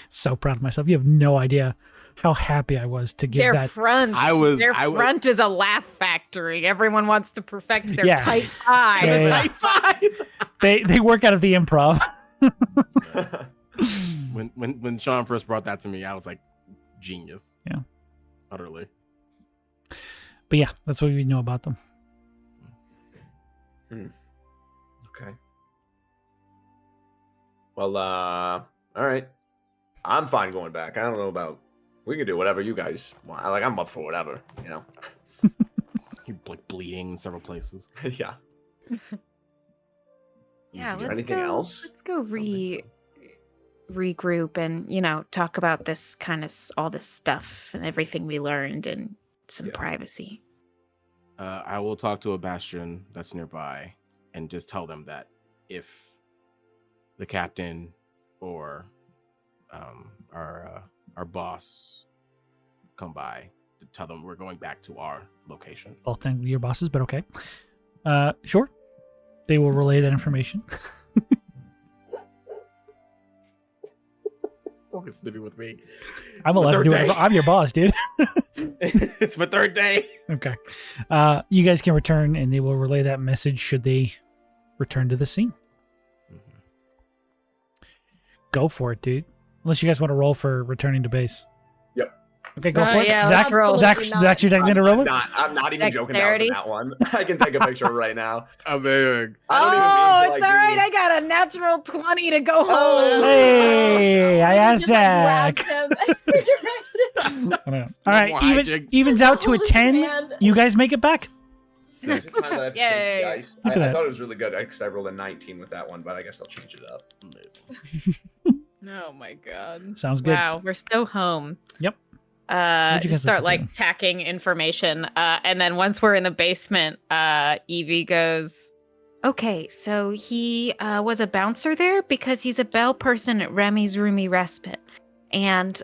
So proud of myself. You have no idea how happy I was to give Their that. front. I was- Their I was- front is a laugh factory. Everyone wants to perfect their Yeah. type five. Yeah, yeah. Type 5. They work out of the improv. When Sean first brought that to me, I was like, genius. Yeah. Utterly. But yeah, that's what we know about them. Okay. Well, all right. I'm fine going back. I don't know about. We can do whatever you guys want. Like, I'm up for whatever, you know. You're like bleeding in several places. Yeah. Yeah, Is there let's anything go. else? Let's go think regroup and talk about this kind of all this stuff and everything we learned in some Yeah. privacy. I will talk to a bastion that's nearby and just tell them that if the captain or our boss come by, to tell them we're going back to our location. Both technically your bosses, but okay. Sure. They will relay that information. Don't snippy with me. I'm It's my allowed to third do day. it. I'm your boss, dude. It's my third day. Okay. You guys can return, and they will relay that message should they return to the scene. Go for it, dude. Unless you guys want to roll for returning to base. Yep. Okay, go for it. yeah, Zach, let's roll. Zach's your deck to roll it? I'm not even joking that was in Dexterity? that one. I can take a picture right now. Amazing. I don't even Oh, mean to, it's like, all right. be- I got a natural 20 to go Oh. home. Hey, I He asked just, like, Zach. grabs him and redirects him. I don't know. All right, More even, hijinks. evens out to a Hold his 10. hand. You guys make it back. Is it time that I have to change Yay. the dice? Look at I that. thought it was really good. I rolled a 19 with that one, but I guess I'll change it up. Amazing. Oh my god. Sounds good. Wow, we're so home. Yep. What'd you guys Just start like to do? like tacking information. And then once we're in the basement, Eevee goes, Okay, so he was a bouncer there because he's a bell person at Remy's Roomy Respite. And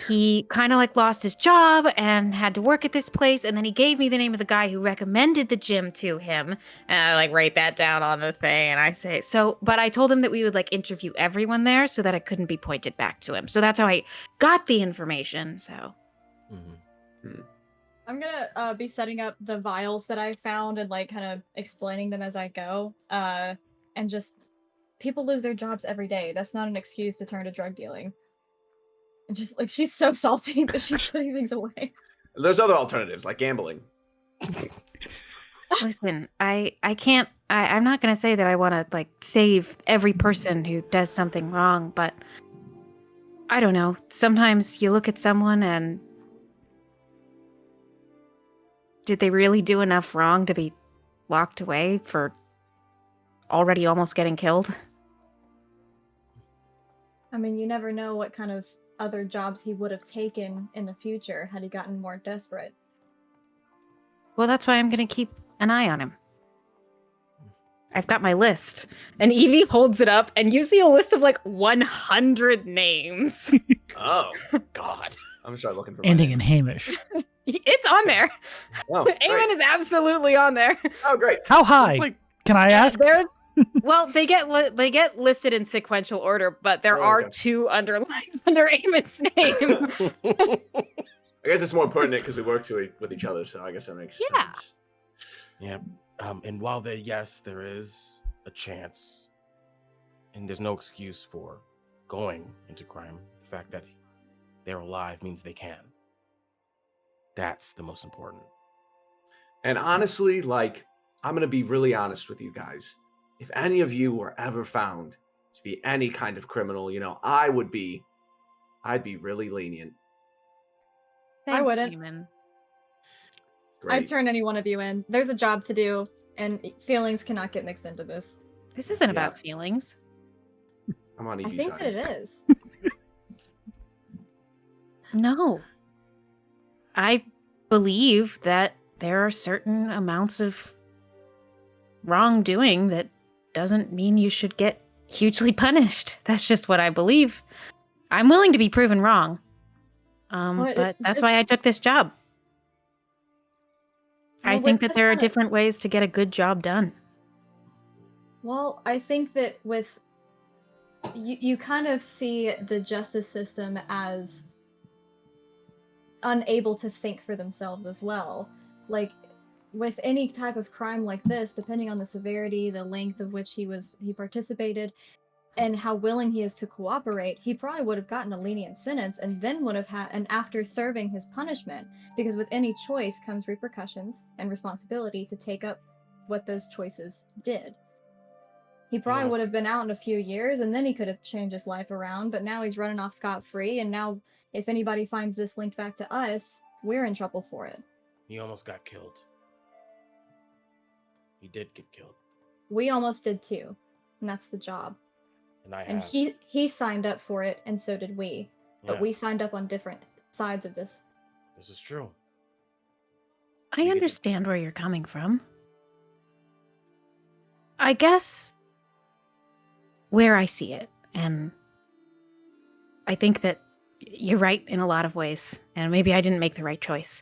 he kind of like lost his job and had to work at this place. And then he gave me the name of the guy who recommended the gym to him. And I like write that down on the thing. And I say, but I told him that we would like interview everyone there so that it couldn't be pointed back to him. So that's how I got the information. So. Mm-hmm. I'm gonna be setting up the vials that I found and like kind of explaining them as I go. And just people lose their jobs every day. That's not an excuse to turn to drug dealing. And just like she's so salty that she's putting things away. There's other alternatives like gambling. Listen, I can't. I'm not gonna say that I want to like save every person who does something wrong, but I don't know. Sometimes you look at someone and did they really do enough wrong to be locked away for already almost getting killed? I mean, you never know what kind of other jobs he would have taken in the future had he gotten more desperate. Well, that's why I'm going to keep an eye on him. I've got my list. And Eevee holds it up, and you see a list of like 100 names. Oh, God. I'm going to start looking for Ending my in name. Hamish. It's on there. Oh, Eamon great. is absolutely on there. Oh, great. How high? It's like Can I ask? There's well, they get listed in sequential order, but there Oh, are okay. 2 underlines under Eamon's name. I guess it's more pertinent because we work with each other, so I guess that makes Yeah. sense. yeah. And while there is a chance, and there's no excuse for going into crime, the fact that they're alive means they can. That's the most important. And honestly, like, I'm going to be really honest with you guys. If any of you were ever found to be any kind of criminal, I'd be really lenient. I wouldn't. Eamon. Great. I'd turn any one of you in. There's a job to do, and feelings cannot get mixed into this. This isn't Yeah. about feelings. I'm on I Eevee's think side. that it is. No. I believe that there are certain amounts of wrongdoing that doesn't mean you should get hugely punished. That's just what I believe. I'm willing to be proven wrong. Well, But that's why I took this job. I Well, think with that there are this kinda- different ways to get a good job done. Well, I think that with you kind of see the justice system as unable to think for themselves as well. Like with any type of crime like this, depending on the severity, the length of which he participated, and how willing he is to cooperate, he probably would have gotten a lenient sentence and then would have had, and after serving his punishment, because with any choice comes repercussions and responsibility to take up what those choices did. He probably almost- would have been out in a few years and then he could have changed his life around, but now he's running off scot-free, and now if anybody finds this linked back to us, we're in trouble for it. He almost got killed. He did get killed. We almost did too, and that's the job. And have. he signed up for it, and so did we. But Yeah, we signed up on different sides of this. this is true. I You get to- understand where you're coming from. I guess where I see it, and I think that you're right in a lot of ways, and maybe I didn't make the right choice.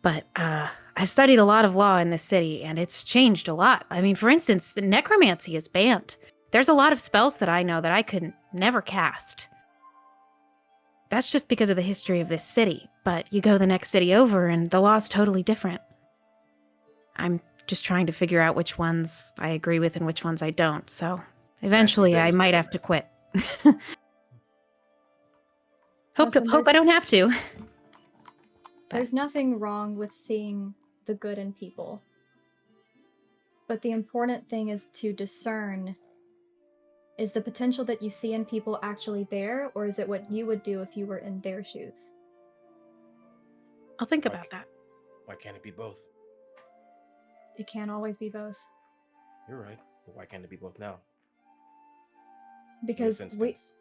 But I've studied a lot of law in this city, and it's changed a lot. I mean, for instance, the necromancy is banned. There's a lot of spells that I know that I could never cast. That's just because of the history of this city. But you go the next city over, and the law's totally different. I'm just trying to figure out which ones I agree with and which ones I don't. So eventually, I things might that have to matter. quit. Listen, Hope I don't have to. There's nothing wrong with seeing the good in people. But the important thing is to discern, is the potential that you see in people actually there, or is it what you would do if you were in their shoes? I'll think about that. Why can't it be both? It can't always be both. You're right. But why can't it be both now? In Because this we instance.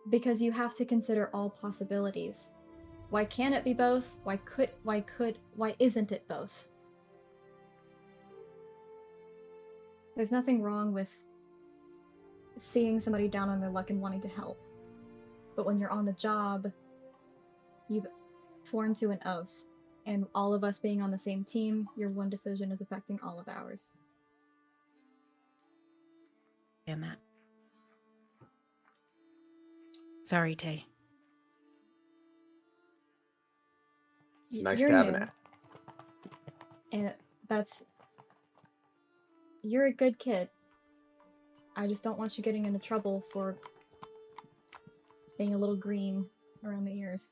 because you have to consider all possibilities. Why can't it be both? Why isn't it both? There's nothing wrong with seeing somebody down on their luck and wanting to help. But when you're on the job, you've sworn to an oath. And all of us being on the same team, your one decision is affecting all of ours. And that. Sorry, Tay. It's nice You're to have new, an. and you're a good kid. I just don't want you getting into trouble for being a little green around the ears.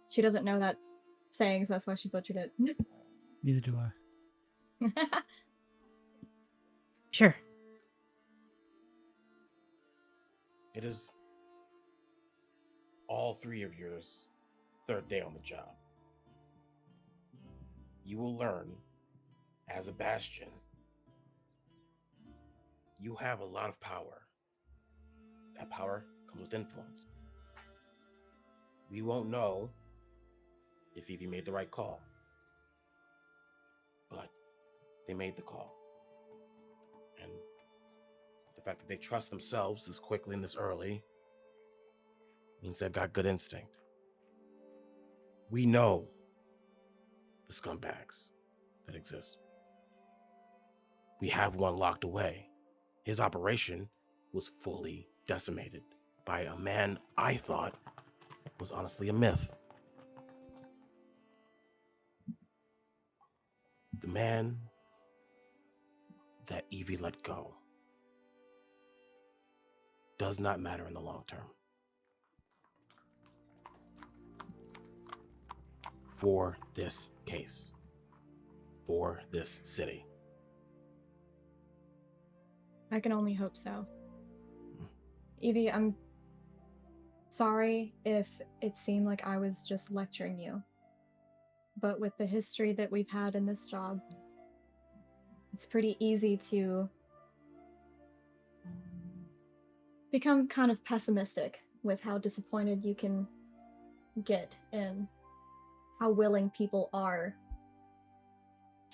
She doesn't know that saying, so that's why she butchered it. Neither do I. Sure. It is all three of yours third day on the job. You will learn as a bastion, you have a lot of power. That power comes with influence. We won't know if Eevee made the right call, but they made the call. And the fact that they trust themselves this quickly and this early means they've got good instinct. We know the scumbags that exist. We have one locked away. His operation was fully decimated by a man I thought was honestly a myth. The man that Eevee let go does not matter in the long term. For this case, for this city. I can only hope so. Eevee, I'm sorry if it seemed like I was just lecturing you. But with the history that we've had in this job, it's pretty easy to become kind of pessimistic with how disappointed you can get in how willing people are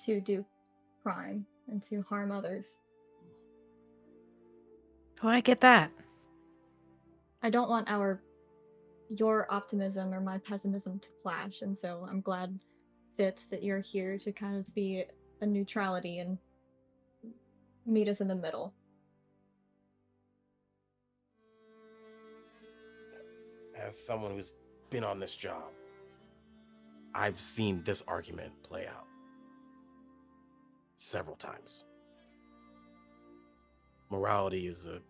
to do crime and to harm others. Oh, I get that. I don't want your optimism or my pessimism to clash, and so I'm glad, Fitz, that you're here to kind of be a neutrality and meet us in the middle. As someone who's been on this job, I've seen this argument play out several times. Morality is a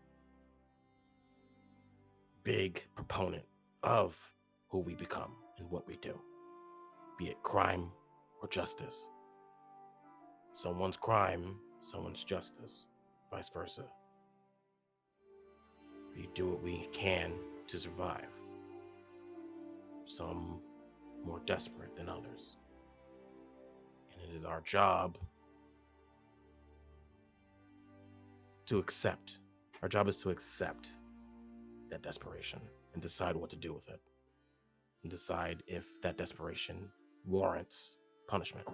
big proponent of who we become and what we do, be it crime or justice. Someone's crime, someone's justice, vice versa. We do what we can to survive. Some more desperate than others. And it is our job to accept. Our job is to accept that desperation and decide what to do with it. And decide if that desperation warrants punishment.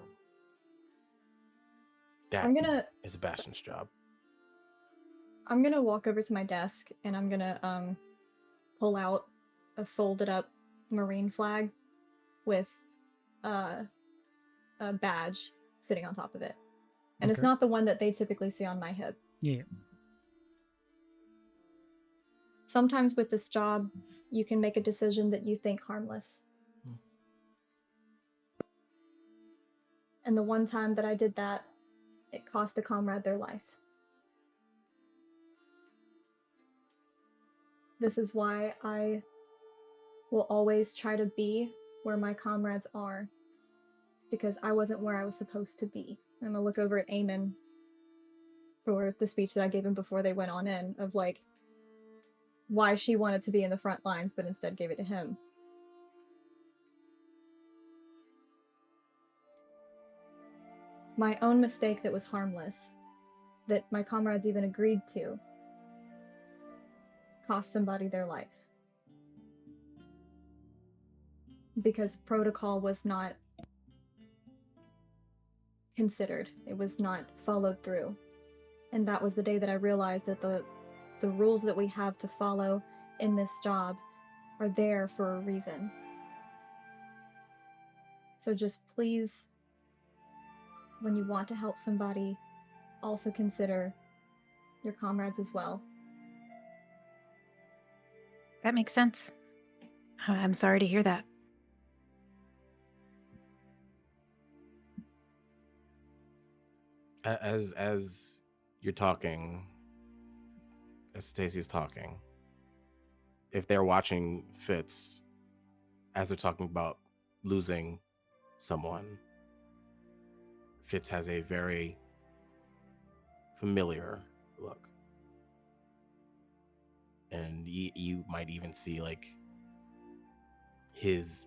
That is a Bastion's job. I'm gonna walk over to my desk and I'm gonna pull out a folded up Marine flag with a badge sitting on top of it. And it's Okay. not the one that they typically see on my hip. Yeah. Sometimes with this job, you can make a decision that you think harmless. And the one time that I did that, it cost a comrade their life. This is why I will always try to be where my comrades are, because I wasn't where I was supposed to be. I'm gonna look over at Eamon for the speech that I gave him before they went on in, of like, why she wanted to be in the front lines, but instead gave it to him. My own mistake that was harmless, that my comrades even agreed to, cost somebody their life. Because protocol was not considered. It was not followed through. And that was the day that I realized that the rules that we have to follow in this job are there for a reason. So just please, when you want to help somebody, also consider your comrades as well. That makes sense. I'm sorry to hear that. As you're talking, as Stacy's talking, if they're watching Fitz as they're talking about losing someone, Fitz has a very familiar look. And you might even see like his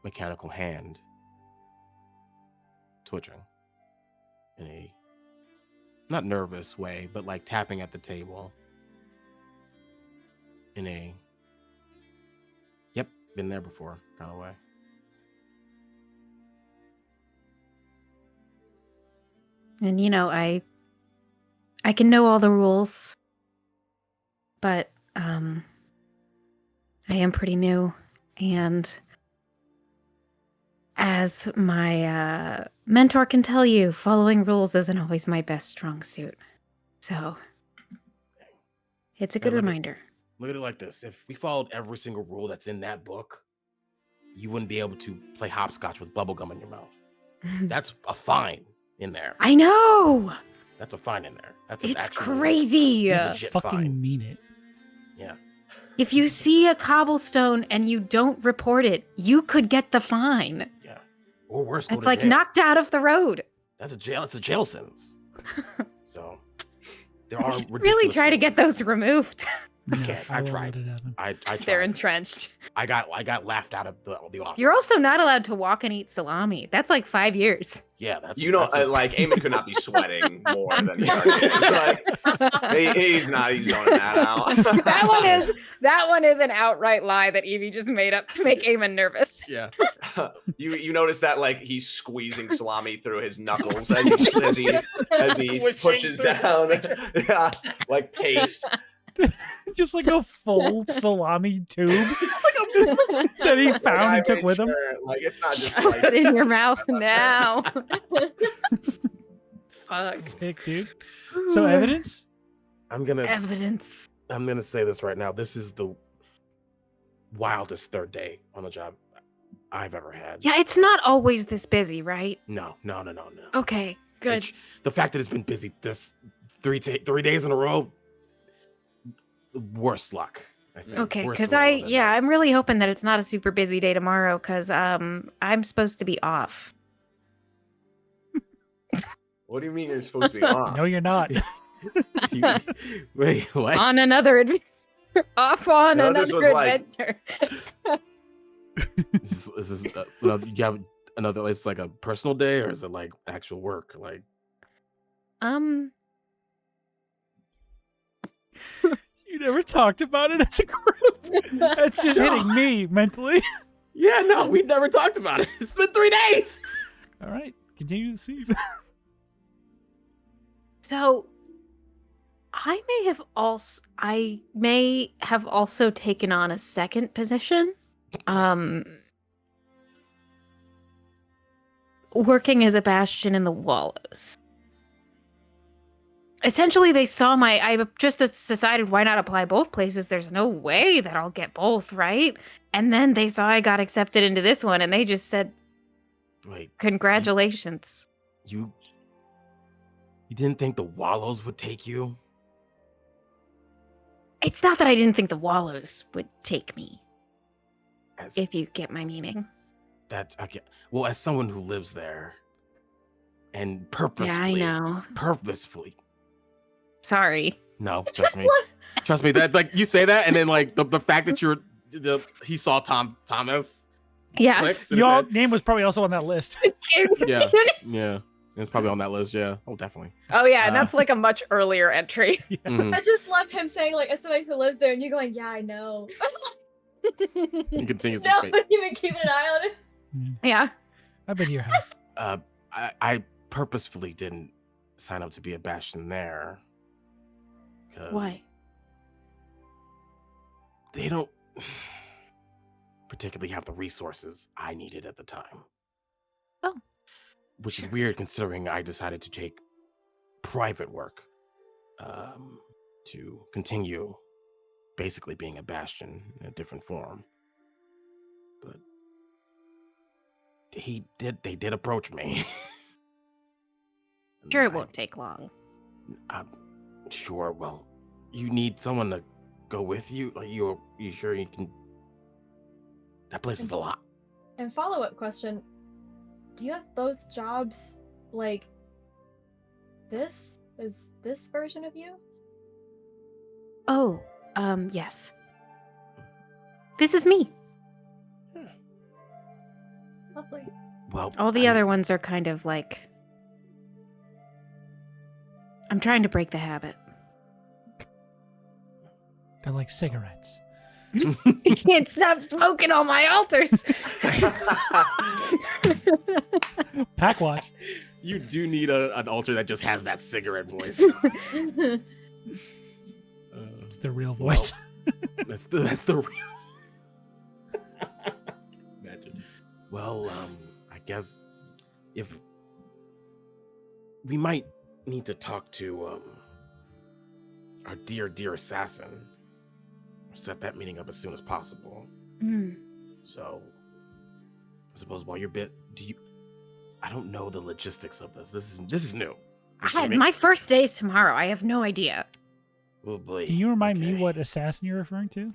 mechanical hand twitching in a not nervous way, but like tapping at the table in a yep, been there before kind of way. And I can know all the rules, but I am pretty new, and as my mentor can tell you, following rules isn't always my best strong suit. So it's a good reminder. Look at it like this. If we followed every single rule that's in that book, you wouldn't be able to play hopscotch with bubblegum in your mouth. That's a fine in there. I know! That's a fine in there. That's It's actual crazy! legit Fucking fine. mean it. Yeah. If you see a cobblestone and you don't report it, you could get the fine. Yeah. Or worse, go It's to like jail. knocked out of the road. That's a jail. It's a jail sentence. So there are Really ridiculous try to rules. get those removed. I Yeah, can't. I won't tried. let it happen. I tried. They're entrenched. I got laughed out of the office. You're also not allowed to walk and eat salami. That's like 5 years. yeah. That's Like Eamon could not be sweating more than he already is. Like, he's zoning that out. that one is an outright lie that Eevee just made up to make Eamon nervous. yeah. You notice that like he's squeezing salami through his knuckles as he pushes down, yeah, like paste. Just like a full salami tube that he found I and took made with him. sure, like it's not just Put like it in your mouth now. Fuck. Sick, dude. So evidence? I'm gonna Evidence. say this right now. This is the wildest third day on the job I've ever had. Yeah, it's not always this busy, right? No. Okay, good. It's- the fact that it's been busy this 3 days in a row, worse luck. I think. Okay, Worse because luck than this. I'm really hoping that it's not a super busy day tomorrow, because I'm supposed to be off. what do you mean you're supposed to be off? No, you're not. Wait, what? On another adventure. Off on No, this another was like- adventure. Is this do you have another? It's like a personal day, or is it like actual work? Like, You never talked about it as a group. That's just hitting me mentally. yeah, no, we never talked about it. It's been 3 days. All right, continue the scene. So I may have also taken on a second position. Working as a bastion in the Wallows. Essentially, they saw I just decided, why not apply both places? There's no way that I'll get both, right? And then they saw I got accepted into this one, and they just said, Wait, congratulations. you didn't think the Wallows would take you? It's not that I didn't think the Wallows would take me, As if you get my meaning. that, okay. Well, as someone who lives there, and Yeah, I know. purposefully. Sorry. No, trust me. Trust me. That like you say that, and then like the fact that he saw Thomas. Yeah. clicks in his Your head. name was probably also on that list. Yeah. Yeah, it's probably on that list. Yeah. Oh, definitely. Oh yeah, and Uh, that's like a much earlier entry. Mhm. I just love him saying, like, as somebody who lives there, and you going, yeah, I know. He continues to No, speak. you've been keeping an eye on it. Yeah. I've been to your house. I purposefully didn't sign up to be a Bastion there. 'Cause Why? they don't particularly have the resources I needed at the time. Oh, which sure. is weird considering I decided to take private work to continue basically being a Bastion in a different form. But they did approach me. Sure, it won't take long. Sure. Well, you need someone to go with you. Like you sure you can? That place is a lot. And follow-up question: do you have both jobs like this? Is this version of you? Oh, yes. This is me. Lovely. Well, All the other ones are kind of like... I'm trying to break the habit. They're like cigarettes. I can't stop smoking on my altars. Pack watch. You do need an altar that just has that cigarette voice. It's the real voice. That's the real. Imagine. Well, I guess if we might need to talk to our dear assassin, set that meeting up as soon as possible. So, I suppose while you're I don't know the logistics of this. This is new. My first day is tomorrow. I have no idea. Oh boy. Can you remind me Okay. what assassin you're referring to?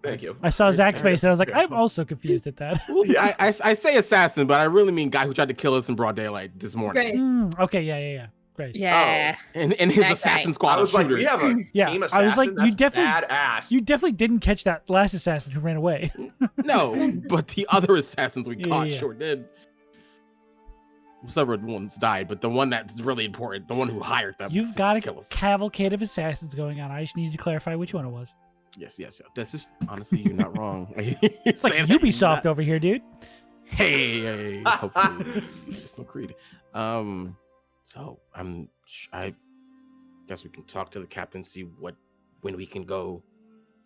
Thank you. I saw Zach's face and I was like, Okay. I'm also confused at that. Yeah, I say assassin, but I really mean guy who tried to kill us in broad daylight this morning. Grace. Okay, yeah. Grace. Yeah. And his That guy. assassin squad I of was like, shooters. we have a Yeah, team I assassin. was like, you That's definitely- badass. You definitely didn't catch that last assassin who ran away. No, but the other assassins we Yeah, caught yeah. sure did. Several ones died, but the one that's really important, the one who hired them, You've to got a kill us. cavalcade of assassins going on. I just needed to clarify which one it was. Yes. This is honestly, you're not wrong. It's like Ubisoft over here, dude. Hey, hopefully, it's no Creed. So I guess we can talk to the captain, see when we can go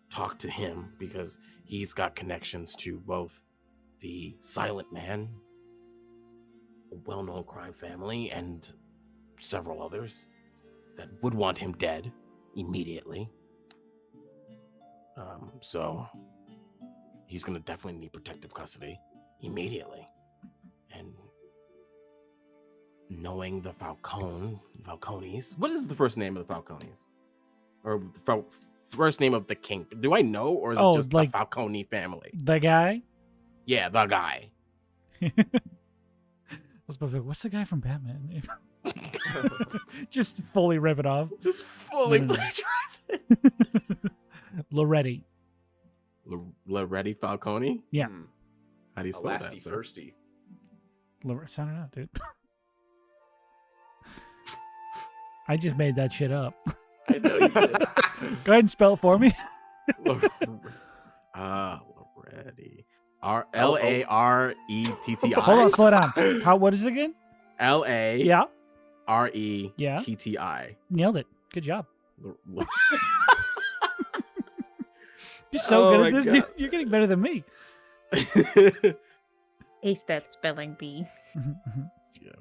talk to him, because he's got connections to both the Silent Man, a well-known crime family, and several others that would want him dead immediately. So he's gonna definitely need protective custody immediately. And knowing the Falcones, what is the first name of the Falcones? Or first name of the king? Do I know, or is it just like- the Falcone family? The guy. Yeah, the guy. I was supposed to be, what's the guy from Batman? Just fully rip it off. Just fully No. plagiarize it. Loretti. Loretti Falcone? Yeah. Hmm. How do you A spell lasty that, sir? firsty. Sound it out, dude. I just made that shit up. I know you did. Go ahead and spell it for me. Loretti. Laretti. Hold on, slow down. What is it again? L-A-R-E-T-T-I. Yeah, nailed it. Good job. You're so Oh good my at this, God. dude. You're getting better than me. Ace that spelling bee. Yeah,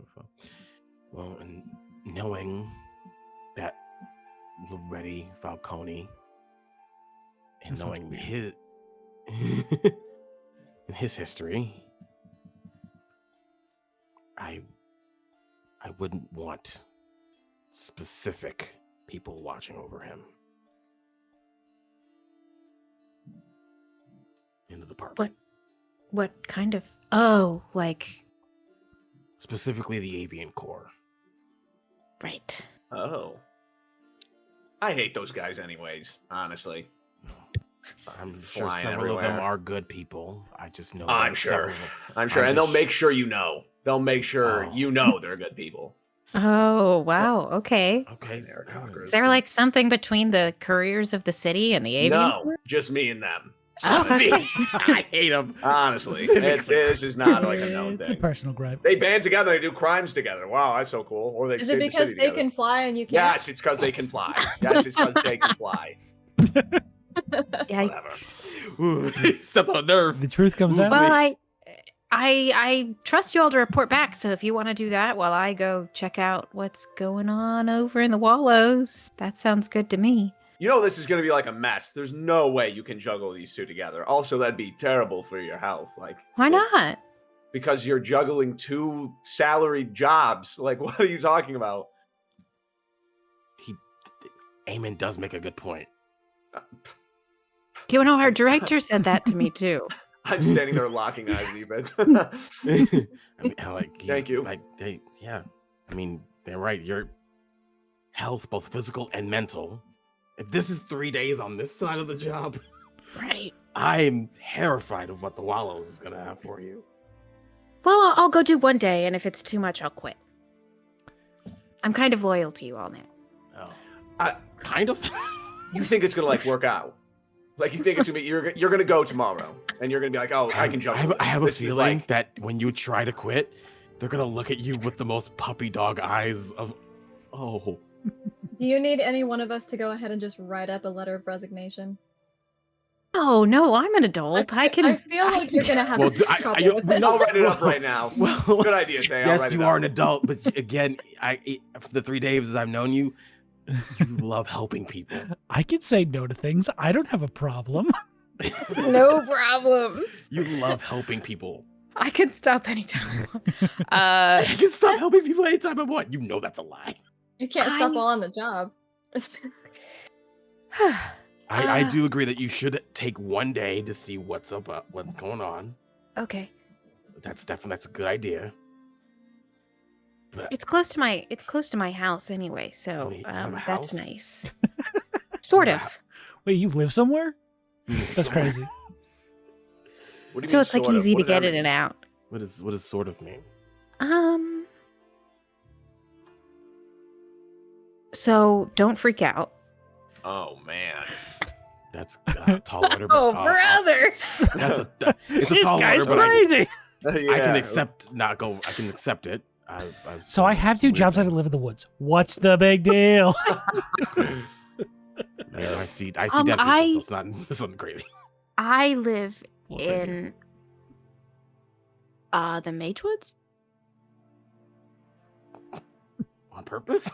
well, and knowing that Loretti Falcone and That sounds knowing weird. his history, I wouldn't want specific people watching over him in the department. What kind of... Oh, like... Specifically the Avian Corps. Right. Oh. I hate those guys anyways, honestly. I'm sure Flying several of them everywhere. are good people. I just know I'm that sure. several- I'm sure. I'm And they'll just- make sure you know. They'll make sure Oh. you know they're good people. Oh, wow. Okay. Okay. They're so- cockroaches. Is there like something between the couriers of the city and the avian? No, Corps? just me and them. Honestly. I hate him. Honestly, Specifically. this is not like a known It's a thing. personal gripe. They band together, they do crimes together. Wow, that's so cool. Or they Is save it the because city they together. can fly and you can't? Yes, it's because they can fly. Yes, it's because they can fly. Yikes. Ooh, stepped on a nerve. The truth comes out. Well, I trust you all to report back. So if you want to do that while I go check out what's going on over in the Wallows, that sounds good to me. You know this is going to be like a mess. There's no way you can juggle these two together. Also, that'd be terrible for your health. Like, Why it- not? Because you're juggling two salaried jobs. Like, what are you talking about? Eamon does make a good point. You know, our director said that to me too. I'm standing there locking eyes, even. I mean, like, Thank you. Like, yeah. I mean, they're right. Your health, both physical and mental. If this is 3 days on this side of the job, Right. I'm terrified of what the Wallows is gonna have for you. Well, I'll go do one day, and if it's too much, I'll quit. I'm kind of loyal to you all now. Oh, kind of. You think it's gonna like work out? Like you think it's gonna be you're gonna go tomorrow, and you're gonna be like, oh, I can juggle. I have a This is feeling like- that when you try to quit, they're gonna look at you with the most puppy dog eyes of, oh. Do you need any one of us to go ahead and just write up a letter of resignation? Oh no, I'm an adult. I can. I feel like you're gonna have Well, trouble with this. I'll write it up right now. Well, Good idea, Tay. I'll yes, write it you up. are an adult, but again, for the 3 days I've known you, you love helping people. I can say no to things. I don't have a problem. No problems. You love helping people. I can stop anytime. I can stop helping people anytime I want. You know that's a lie. You can't stop I- while on the job. I do agree that you should take 1 day to see what's going on. Okay. That's a good idea. But It's close to my house anyway, so Wait, you have a that's house? nice. Sort Wow. of. Wait, you live somewhere? That's crazy. What do you So mean, it's like sort of? easy What to does that get in mean? and out. What does sort of mean? So don't freak out. Oh man. That's tall order. but, Oh, brother. That's it's a This tall guy's order, but crazy. I can accept I can accept it. So I have two jobs. I live in the woods. What's the big deal? Man, I see dead people, so it's not it's nothing crazy. I live A little crazy. in the Mage Woods. On purpose?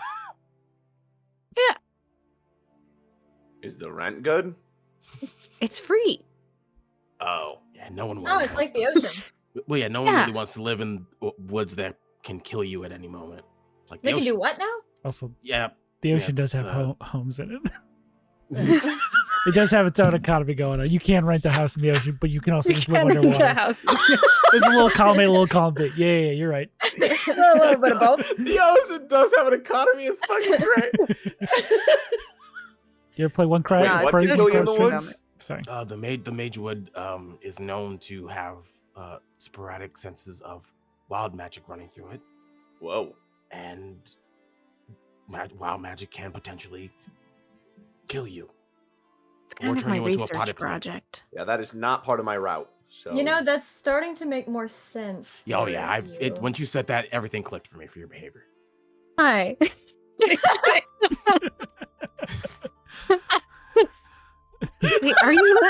Is the rent good? It's free. Oh. Yeah, no one No, wants it's like the to- ocean. Well, yeah, no one Yeah. really wants to live in woods that can kill you at any moment. Like They the can ocean. do what now? Also, Yeah. the ocean Yeah, does have it's, homes in it. It does have its own economy going on. You can rent a house in the ocean, but you can also just live underwater. There's a little column A, a little column B. Yeah, you're right. A little bit of both. The ocean does have an economy. It's fucking great. You ever play One Cry? Wait, what Cry- did kill you in the Cry- woods? Sorry. The Magewood is known to have sporadic senses of wild magic running through it, Whoa. and wild magic can potentially kill you. It's Or kind of turn my you into a research potted plant. project. Yeah, that is not part of my route. So You know, that's starting to make more sense. Yeah, oh for yeah, you. once you said that, everything clicked for me for your behavior. Hi. Wait, are you?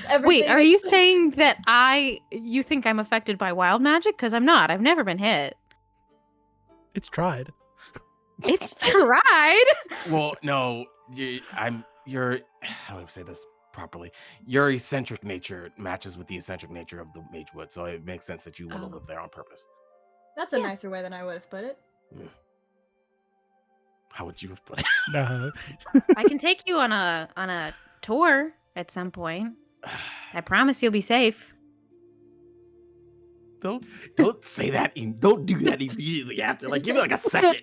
Everything Wait, are makes you sense. saying that you think I'm affected by wild magic? Because I'm not. I've never been hit. It's tried. It's tried. Well, no, you're. How do I say this properly? Your eccentric nature matches with the eccentric nature of the Magewood, so it makes sense that you want to Oh. live there on purpose. That's a Yeah. nicer way than I would have put it. How would you have put it? No. I can take you on a tour at some point. I promise you'll be safe. Don't say that. Don't do that immediately after. Like, give it like a second.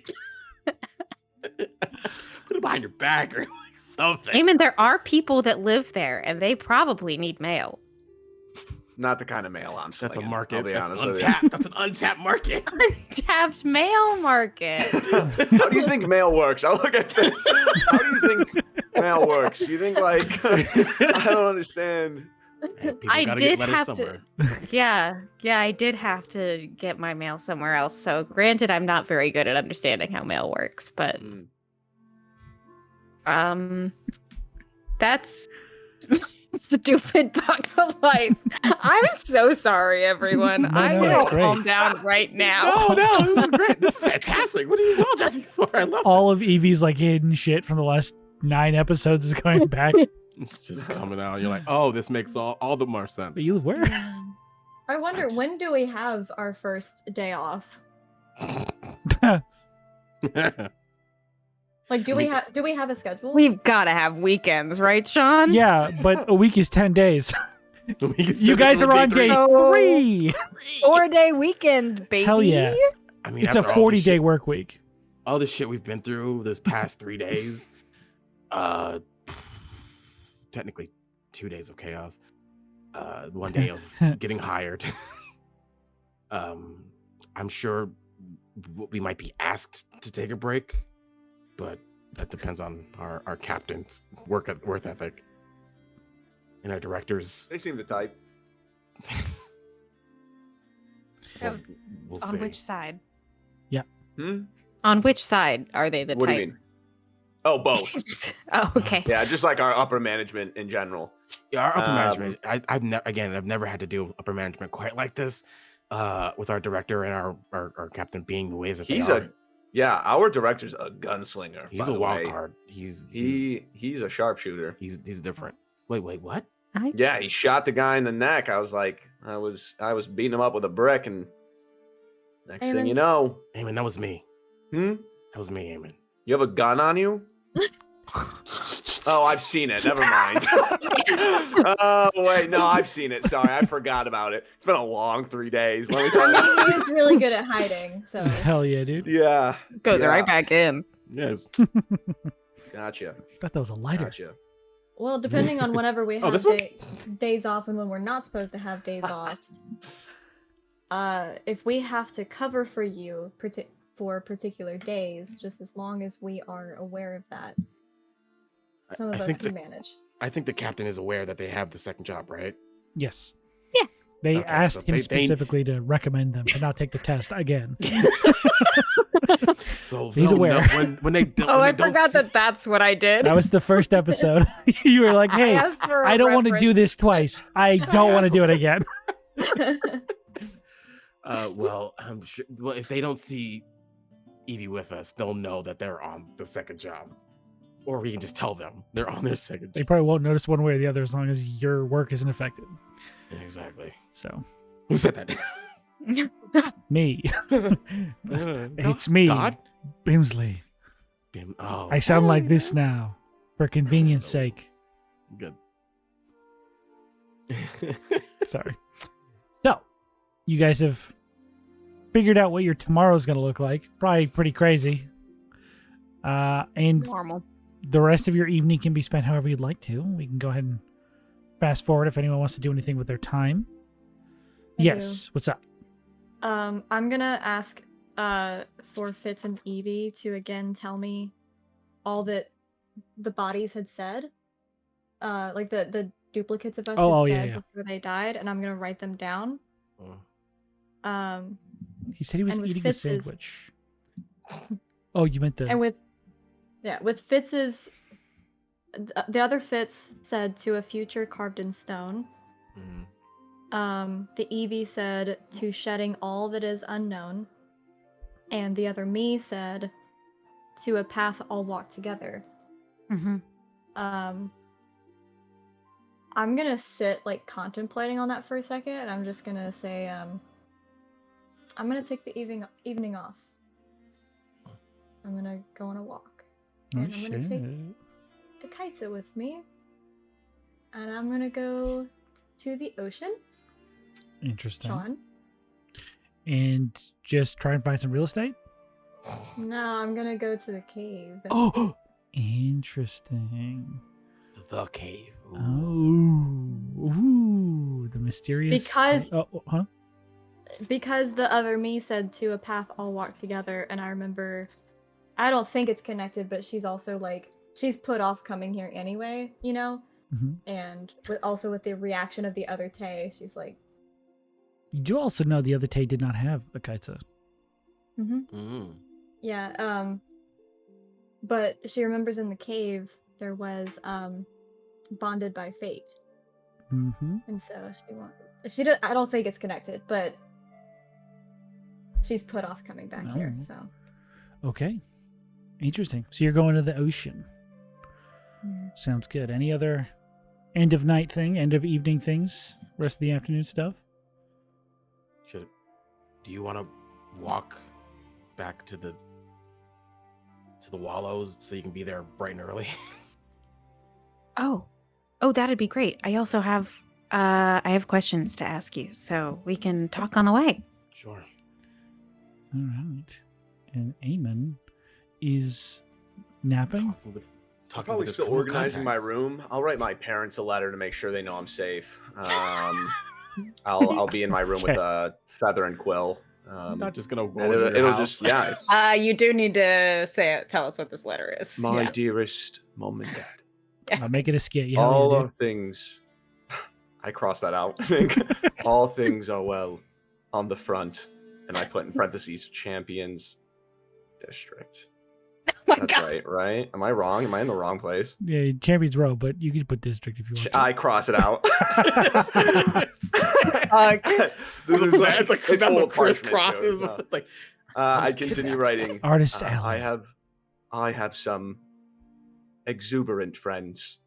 Put it behind your back or like something. Eamon, there are people that live there, and they probably need mail. not the kind of mail I'm That's a slinging, market. I'll be That's honest with you. untapped. That's an untapped market. Untapped mail market. How do you think mail works? I look at this. How do you think mail works. You think like I don't understand. Hey, people I gotta did get letters have somewhere. Yeah, I did have to get my mail somewhere else. So granted, I'm not very good at understanding how mail works, but that's stupid part of life. I'm so sorry, everyone. No, I'm no, gonna it's great. calm down right now. No, this is great. This is fantastic. What are you apologizing for? I love All of Eevee's like hidden shit from the last 9 episodes is coming back. It's just coming out. You're like, oh, this makes all the more sense. But you where? I wonder, when do we have our first day off? Like, do we have a schedule? We've got to have weekends, right, Sean? Yeah, but a week is 10 days. You guys are on day Oh. 3. 4-day weekend, baby. Hell yeah. I mean, It's a after all this 40-day shit- work week. All the shit we've been through this past 3 days. Technically 2 days of chaos. 1 day of getting hired. I'm sure we might be asked to take a break, but that depends on our captain's work ethic and our directors. They seem the type. We'll On see. which side? Hmm? On which side are they the What do type? you mean? Oh, both. Oh, okay. Yeah, just like our upper management in general. Yeah, our upper Um, management. I've never had to deal with upper management quite like this. With our director and our captain being the ways that He's they are. Yeah, our director's a gunslinger. He's by a the wild way. card. He's He's a sharpshooter. he's different. Wait, what? Yeah, he shot the guy in the neck. I was beating him up with a brick, and next thing you know, Eamon, that was me. hmm? That was me, Eamon. You have a gun on you? Oh, I've seen it. Never mind. Oh, wait. No, I've seen it. Sorry, I forgot about it. It's been a long 3 days. Let me tell I you. mean, he is really good at hiding, so. Hell yeah, dude. Yeah. Goes Yeah. right back in. Yes. Gotcha. Thought that was a lighter. Gotcha. Well, depending on whenever we Oh, have this one? days off and when we're not supposed to have days off, if we have to cover for you for particular days, just as long as we are aware of that, some of I us think can manage. I think the captain is aware that they have the second job, right? Yes. Yeah. They Okay, asked so him they- specifically to recommend them to not take the test again. So He's they'll aware. know when they don't. Oh, when I they don't forgot see- that that's what I did. That was the first episode. You were like, hey, asked for a I don't want to do reference. this twice. I don't want to do it again. Well, I'm sure. Well, if they don't see Eevee with us, they'll know that they're on the second job, or we can just tell them they're on their second They job. probably won't notice one way or the other as long as your work isn't affected. Exactly. So, Who said that? me. It's me, God. Bimsley. Oh, I sound like this now, for convenience sake. good. Sorry. So, you guys have figured out what your tomorrow's going to look like. Probably pretty crazy. And Normal. the rest of your evening can be spent however you'd like to. We can go ahead and fast forward if anyone wants to do anything with their time. I Yes. What's up? I'm gonna ask for Fitz and Eevee to again tell me all that the bodies had said. Like the duplicates of us Oh, had yeah, said yeah. before they died, and I'm gonna write them down. Oh. He said he was and with eating Fitz's- a sandwich. Oh, you meant the... And with Fitz's the other Fitz said to a future carved in stone. Mhm. The Eevee said to shedding all that is unknown, and the other me said to a path all walk together. Mm-hmm. I'm gonna sit like contemplating on that for a second, and I'm just gonna say, I'm gonna take the evening off. I'm gonna go on a walk, Oh, and I'm gonna take shit. a kiteset with me, and I'm gonna go to the ocean, Interesting. Sean. And just try and find some real estate? No, I'm gonna go to the cave. Oh, interesting. The cave. Ooh. Oh, the mysterious... Because- huh? Because the other me said to a path all walk together, and I remember, I don't think it's connected, but she's also like she's put off coming here anyway, you know? Mhm. And also with the reaction of the other Tay, she's like, You do also know the other Tay did not have a kaitsa. yeah, but she remembers in the cave there was bonded by fate. Mm-hmm. And so I don't think it's connected, but she's put off coming back here, so. Okay. Interesting. So you're going to the ocean. Sounds good. Any other end of night thing, end of evening things, rest of the afternoon stuff? Do you want to walk back to the wallows so you can be there bright and early? Oh, that'd be great. I also have I have questions to ask you, so we can talk on the way. Sure. All right. And Eamon is napping. Talking Probably with his still cool organizing my contacts. room. I'll write my parents a letter to make sure they know I'm safe. I'll be in my room with a feather and quill. I'm not just gonna and roll into your it'll house. just it's You do need to tell us what this letter is. my Yeah. dearest mom and dad. I'll make it a skit. Yeah, All yeah, of things. I cross that out. I think all things are well on the front, and I put in parentheses champions district. Oh my That's God. right? Am I wrong? Am I in the wrong place? Yeah, Champions Row, but you can put district if you want to. I cross it out. This is that's like it's that's full what Chris parchment, crosses. so it's with, like I sounds continue kidnapped. writing. Artist I alley. have some exuberant friends,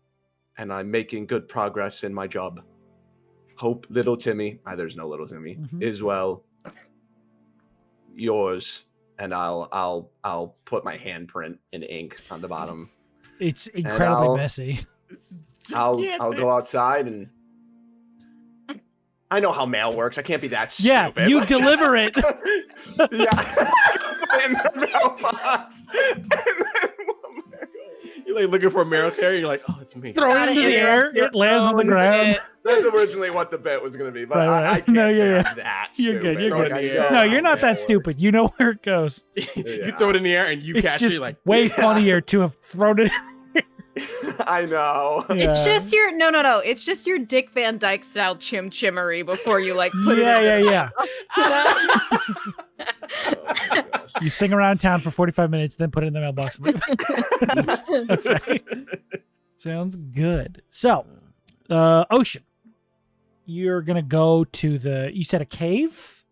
and I'm making good progress in my job. Hope little Timmy, there's no little Timmy, Mhm. is well. Yours, and I'll put my handprint in ink on the bottom. It's incredibly I'll- messy. It's I'll gigantic. go outside and I know how mail works. I can't be that Yeah, stupid. you deliver it. Yeah. Put it in the mailbox. And then You're like looking for a mail carrier. You're like, oh, it's me. Throw it Gotta into the air. interrupt your It lands on the own ground. bit. that's originally what the bit was going to be, but Right. I can't No, say yeah, I'm that You're stupid. good. You're Throw it good. in the air. No, you're not that Mail stupid. You know where it goes. You throw it in the air and you It's catch it. just You're like, way Yeah. funnier to have thrown it. I know. It's Yeah. just your no. It's just your Dick Van Dyke style chimchimery before you like put Yeah, it in. yeah. Oh my gosh. You sing around town for 45 minutes, then put it in the mailbox and leave. Okay. Sounds good. So, Ocean, you're going to go to you said a cave?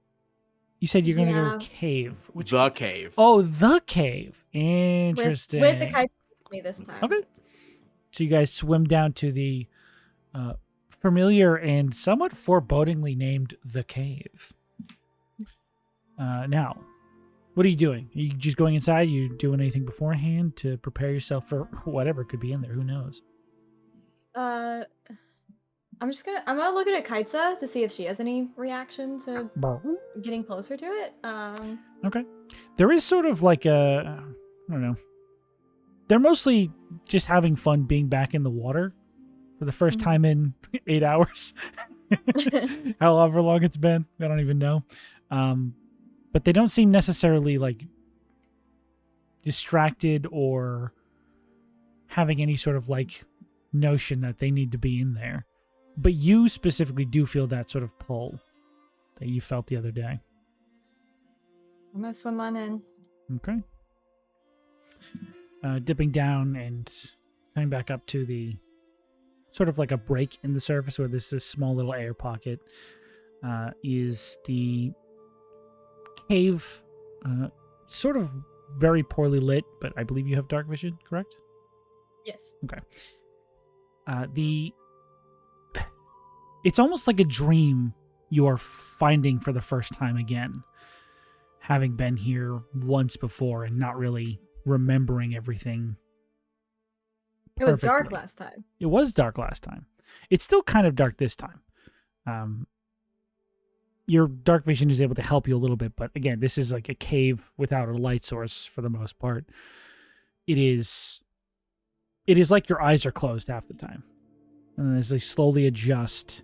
You said you're going to go to Yeah. a cave. Which the cave. Oh, the cave. With Interesting. the kite with me this time. Okay. So you guys swim down to the familiar and somewhat forebodingly named the cave. Now, what are you doing? Are you just going inside? You doing anything beforehand to prepare yourself for whatever could be in there? Who knows? I'm gonna look at Kaitsa to see if she has any reaction to getting closer to it. Okay. There is sort of like I don't know. They're mostly just having fun being back in the water for the first time in 8 hours. However long it's been. I don't even know. But they don't seem necessarily like distracted or having any sort of like notion that they need to be in there. But you specifically do feel that sort of pull that you felt the other day. I'm gonna swim on in. Okay. Dipping down and coming back up to the sort of like a break in the surface where there's this small little air pocket is the cave, sort of very poorly lit, but I believe you have dark vision, correct? Yes. Okay. It's almost like a dream you are finding for the first time again, having been here once before and not really remembering everything. It was dark perfectly. last time. It was dark last time. It's still kind of dark this time. Your dark vision is able to help you a little bit, but again, this is like a cave without a light source for the most part. It is like your eyes are closed half the time. And then as they slowly adjust,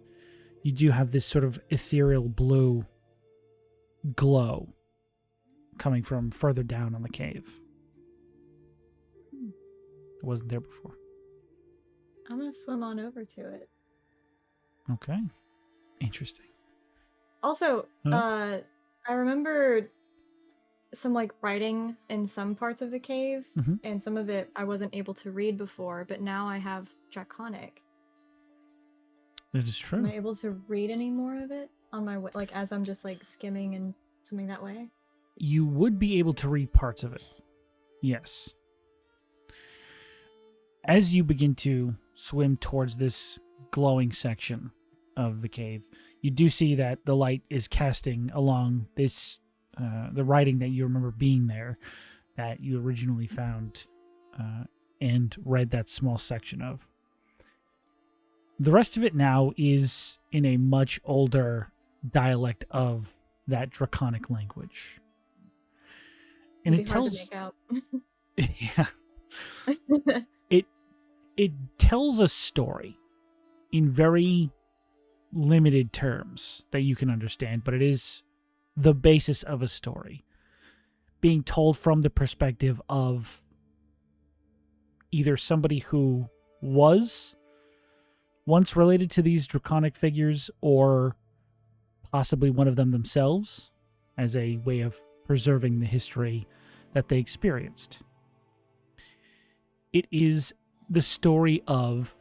you do have this sort of ethereal blue glow coming from further down on the cave. It wasn't there before. I'm gonna swim on over to it. Okay. Interesting. Also, Huh? I remember some like writing in some parts of the cave, Mhm. and some of it I wasn't able to read before, but now I have Draconic. That is true. Am I able to read any more of it on my way, like as I'm just like skimming and swimming that way? You would be able to read parts of it. Yes. As you begin to swim towards this glowing section of the cave, you do see that the light is casting along this, the writing that you remember being there, that you originally found and read that small section of. The rest of it now is in a much older dialect of that draconic language. And It'd it be hard tells... to yeah. make out. It tells a story in very limited terms that you can understand, but it is the basis of a story being told from the perspective of either somebody who was once related to these draconic figures or possibly one of them themselves as a way of preserving the history that they experienced. It is the story of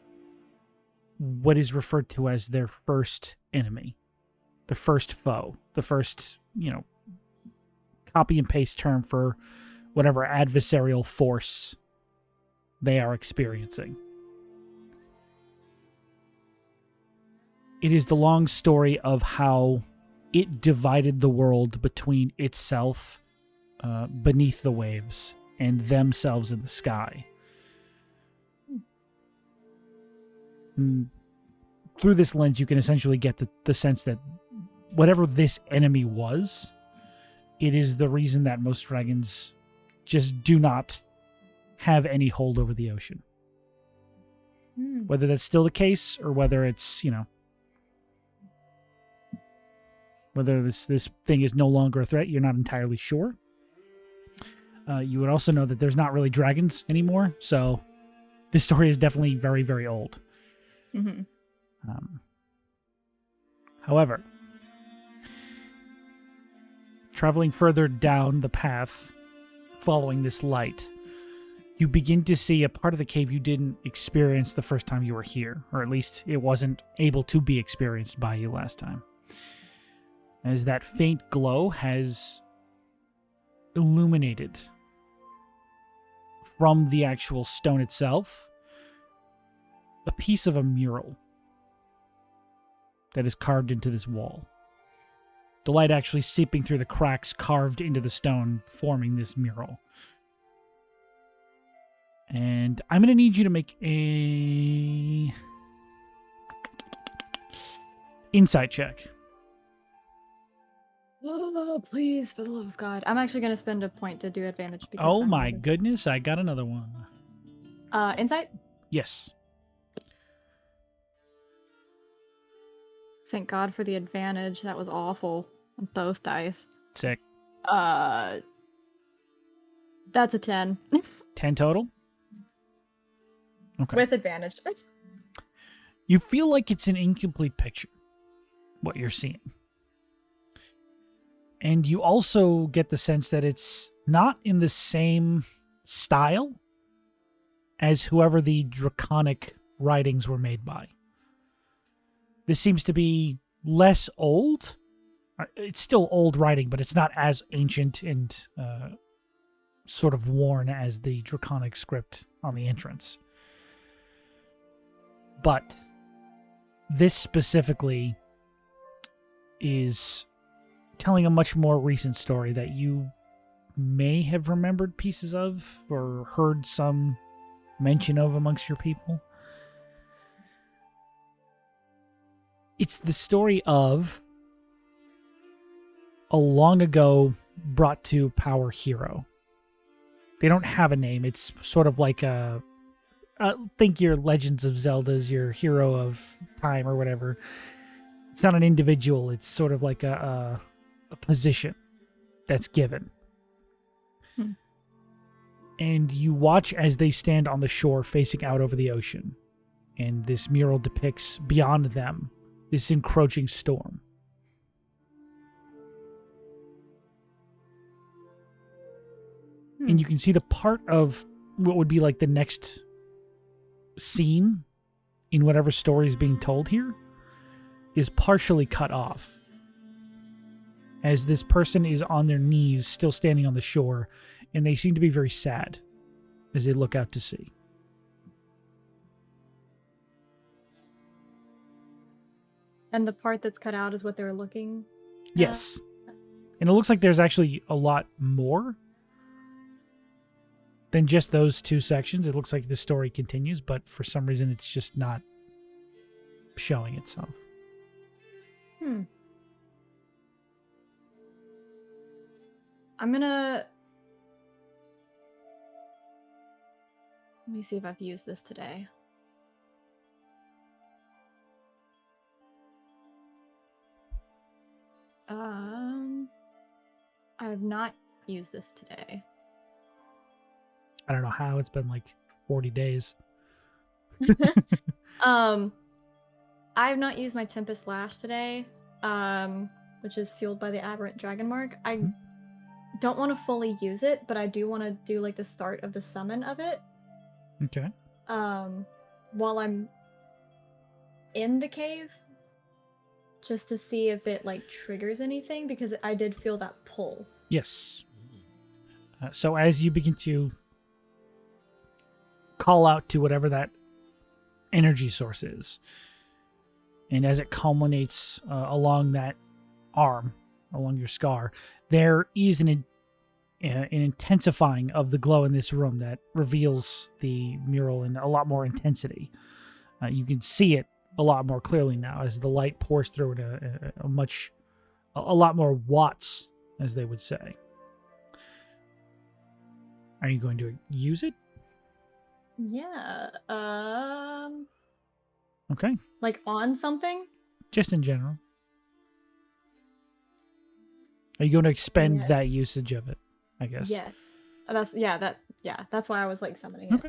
what is referred to as their first enemy, the first foe, the first, copy and paste term for whatever adversarial force they are experiencing. It is the long story of how it divided the world between itself beneath the waves and themselves in the sky. Through this lens, you can essentially get the sense that whatever this enemy was, it is the reason that most dragons just do not have any hold over the ocean. Whether that's still the case or whether it's, whether this thing is no longer a threat, you're not entirely sure. You would also know that there's not really dragons anymore, so this story is definitely very, very old. Mm-hmm. However, traveling further down the path, following this light, you begin to see a part of the cave you didn't experience the first time you were here, or at least it wasn't able to be experienced by you last time. As that faint glow has illuminated from the actual stone itself a piece of a mural that is carved into this wall. The light actually seeping through the cracks carved into the stone, forming this mural. And I'm going to need you to make a insight check. Oh, please, for the love of God. I'm actually going to spend a point to do advantage. Because Oh I'm my really- goodness, I got another one. Insight? Yes. Thank God for the advantage. That was awful. On both dice. Sick. That's a 10. 10 total? Okay. With advantage. You feel like it's an incomplete picture, what you're seeing. And you also get the sense that it's not in the same style as whoever the draconic writings were made by. This seems to be less old. It's still old writing, but it's not as ancient and sort of worn as the draconic script on the entrance. But this specifically is telling a much more recent story that you may have remembered pieces of or heard some mention of amongst your people. It's the story of a long ago brought to power hero. They don't have a name. It's sort of like think your Legends of Zelda's your hero of time or whatever. It's not an individual. It's sort of like a position that's given. And you watch as they stand on the shore facing out over the ocean. And this mural depicts beyond them this encroaching storm. And you can see the part of what would be like the next scene in whatever story is being told here is partially cut off. As this person is on their knees, still standing on the shore, and they seem to be very sad as they look out to sea. And the part that's cut out is what they were looking at? Yes. And it looks like there's actually a lot more than just those two sections. It looks like the story continues, but for some reason it's just not showing itself. I'm gonna... Let me see if I've used this today. I have not used this today. I don't know how. It's been like 40 days. I have not used my Tempest Lash today, which is fueled by the Aberrant Dragon Mark. I don't want to fully use it, but I do want to do like the start of the summon of it. Okay. While I'm in the cave, just to see if it like triggers anything, because I did feel that pull. Yes. So as you begin to call out to whatever that energy source is, and as it culminates along that arm, along your scar, there is an intensifying of the glow in this room that reveals the mural in a lot more intensity. You can see it a lot more clearly now as the light pours through it a lot more watts, as they would say. Are you going to use it? Yeah. Okay. Like on something? Just in general. Are you going to expend Yes. that usage of it? I guess. Yes. That's why I was like summoning Okay.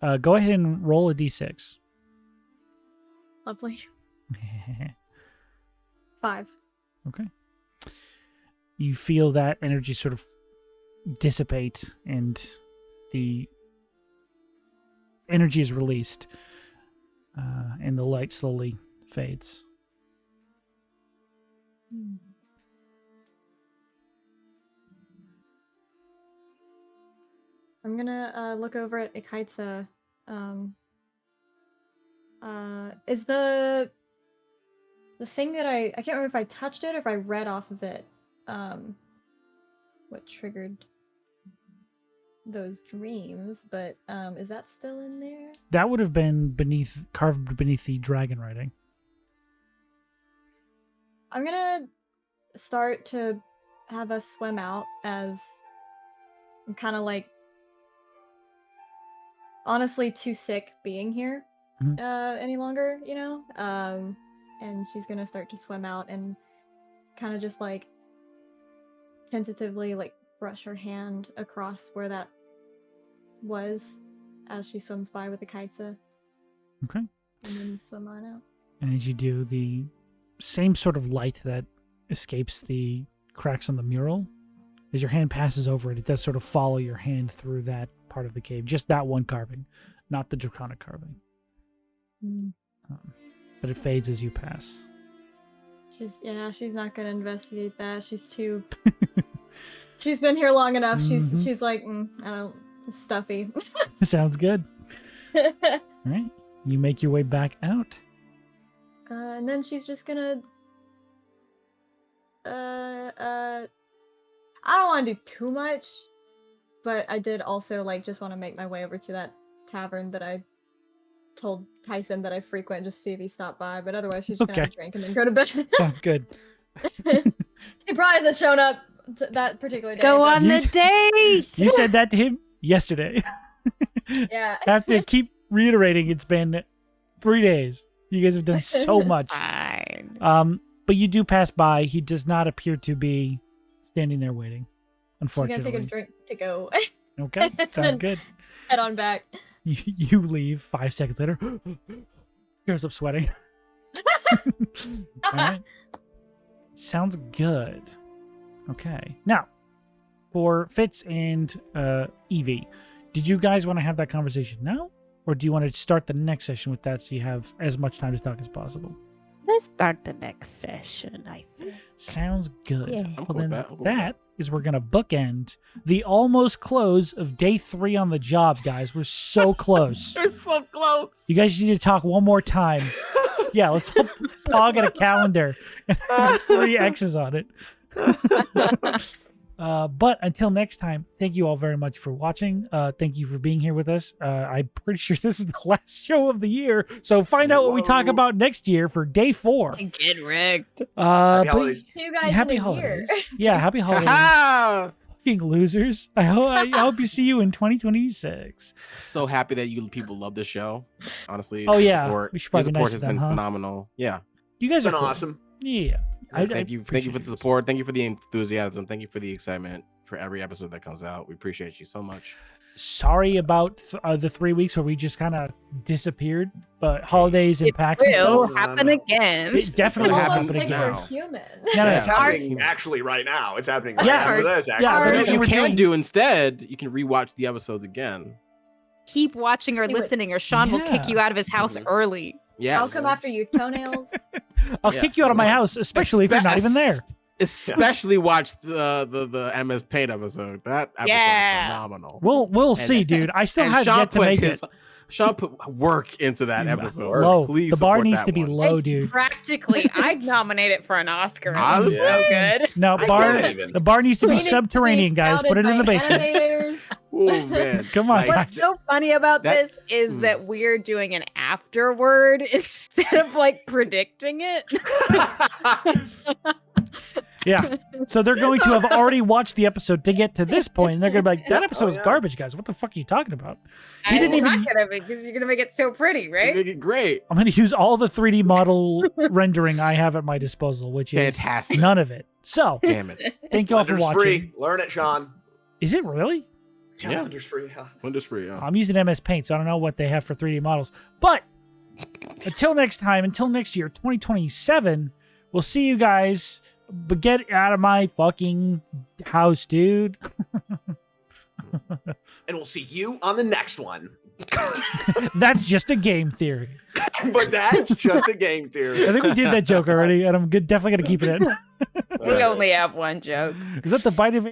it. Go ahead and roll a d6. Lovely. 5. Okay. You feel that energy sort of dissipate and the energy is released and the light slowly fades. I'm gonna look over at Ikaitsa. Is the thing that I can't remember if I touched it or if I read off of it, what triggered those dreams, but is that still in there? That would have been carved beneath the dragon writing. I'm gonna start to have us swim out as I'm kind of like honestly too sick being here any longer, you know? And she's gonna start to swim out and kind of just like tentatively like brush her hand across where that was as she swims by with the Kaitsa. Okay. And then swim on out. And as you do, the same sort of light that escapes the cracks on the mural, as your hand passes over it, it does sort of follow your hand through that part of the cave. Just that one carving, not the draconic carving. But it fades as you pass. She's not gonna investigate that. She's too. She's been here long enough. She's like, I don't. It's stuffy. Sounds good. All right, you make your way back out. And then she's just gonna. I don't want to do too much, but I did also like just want to make my way over to that tavern that I told Tyson that I frequent just to see if he stopped by. But otherwise, she's just gonna have a drink and then go to bed. Sounds good. He probably hasn't shown up that particular day. Go but- on the date! You said that to him yesterday. Yeah. I have to keep reiterating it's been 3 days. You guys have done so much. Fine. But you do pass by. He does not appear to be standing there waiting, She's gonna unfortunately. take a drink to go. Okay, sounds good. Head on back. You leave 5 seconds later. Goes up sweating. All right. Sounds good. Okay. Now, for Fitz and Eevee, did you guys want to have that conversation now? Or do you want to start the next session with that so you have as much time to talk as possible? Let's start the next session, I think. Sounds good. Yeah. Well, I'm cool then with that. I'm cool with that is we're going to bookend the almost close of day 3 on the job, guys. We're so close. They're so close. You guys need to talk one more time. Yeah, let's pog at a calendar and have 3 X's on it. But until next time, thank you all very much for watching. Thank you for being here with us. I'm pretty sure this is the last show of the year. So find out what we talk Whoa. about next year for day 4. Get wrecked. Happy But holidays. See you guys happy in a holidays. year. Yeah, happy holidays. Ah! Fucking losers. I hope you see you in 2026. So happy that you people love this show. Honestly. Oh, your yeah. support, We should your probably be support nice has to them, been huh? phenomenal. Yeah. You guys It's are been cool. awesome. Yeah. Thank you for the support. Thank you for the enthusiasm. Thank you for the excitement for every episode that comes out. We appreciate you so much. Sorry about the 3 weeks where we just kind of disappeared, but holidays and PAX and Will stuff. happen again. It definitely It's happens almost again. like We're human. No, It's Yeah. happening actually right now. It's happening right Yeah. after this. Actually. Yeah, What because you we're can doing- do instead, you can rewatch the episodes again. Keep watching or Do it. listening, or Sean will kick Yeah. you out of his house Mhm. early. Yes. I'll come after you, toenails. I'll Yeah. kick you out of my house, especially if you're not even there. Especially watch the MS Paint episode. That episode Yeah. is phenomenal. We'll And- see, dude. I still And have Sean yet to put make his- it. Sean put work into that episode. so Low. please The bar support needs that to be one. low, It's dude. practically, I'd nominate it for an Oscar. It's Honestly? so good. No, I bar. get it even. The bar needs to be Needs to be subterranean, guys. Put it in the scouted by basement. animators. Oh man. Come on, Like, guys. What's so funny about That- this is Mm. that we're doing an afterword instead of like predicting it. Yeah. So they're going to have already watched the episode to get to this point, and they're going to be like, that episode was yeah. garbage, guys. What the fuck are you talking about? He And didn't it's even- not gonna be because you're gonna make it so pretty, You right? make it great. I'm going to use all the 3D model rendering I have at my disposal, which is Fantastic. none of it. So Damn it. thank you all for Blender's watching. free. Learn it, Sean. Is it really? Yeah. Blender's free. Huh? Windows free. Yeah. I'm using MS Paint, so I don't know what they have for 3D models. But until next time, until next year, 2027, we'll see you guys. But get out of my fucking house, dude. And we'll see you on the next one. That's just a game theory. But that's just a game I theory. think we did that joke already, and I'm definitely going to keep it in. We only have one joke. Is that the bite of it?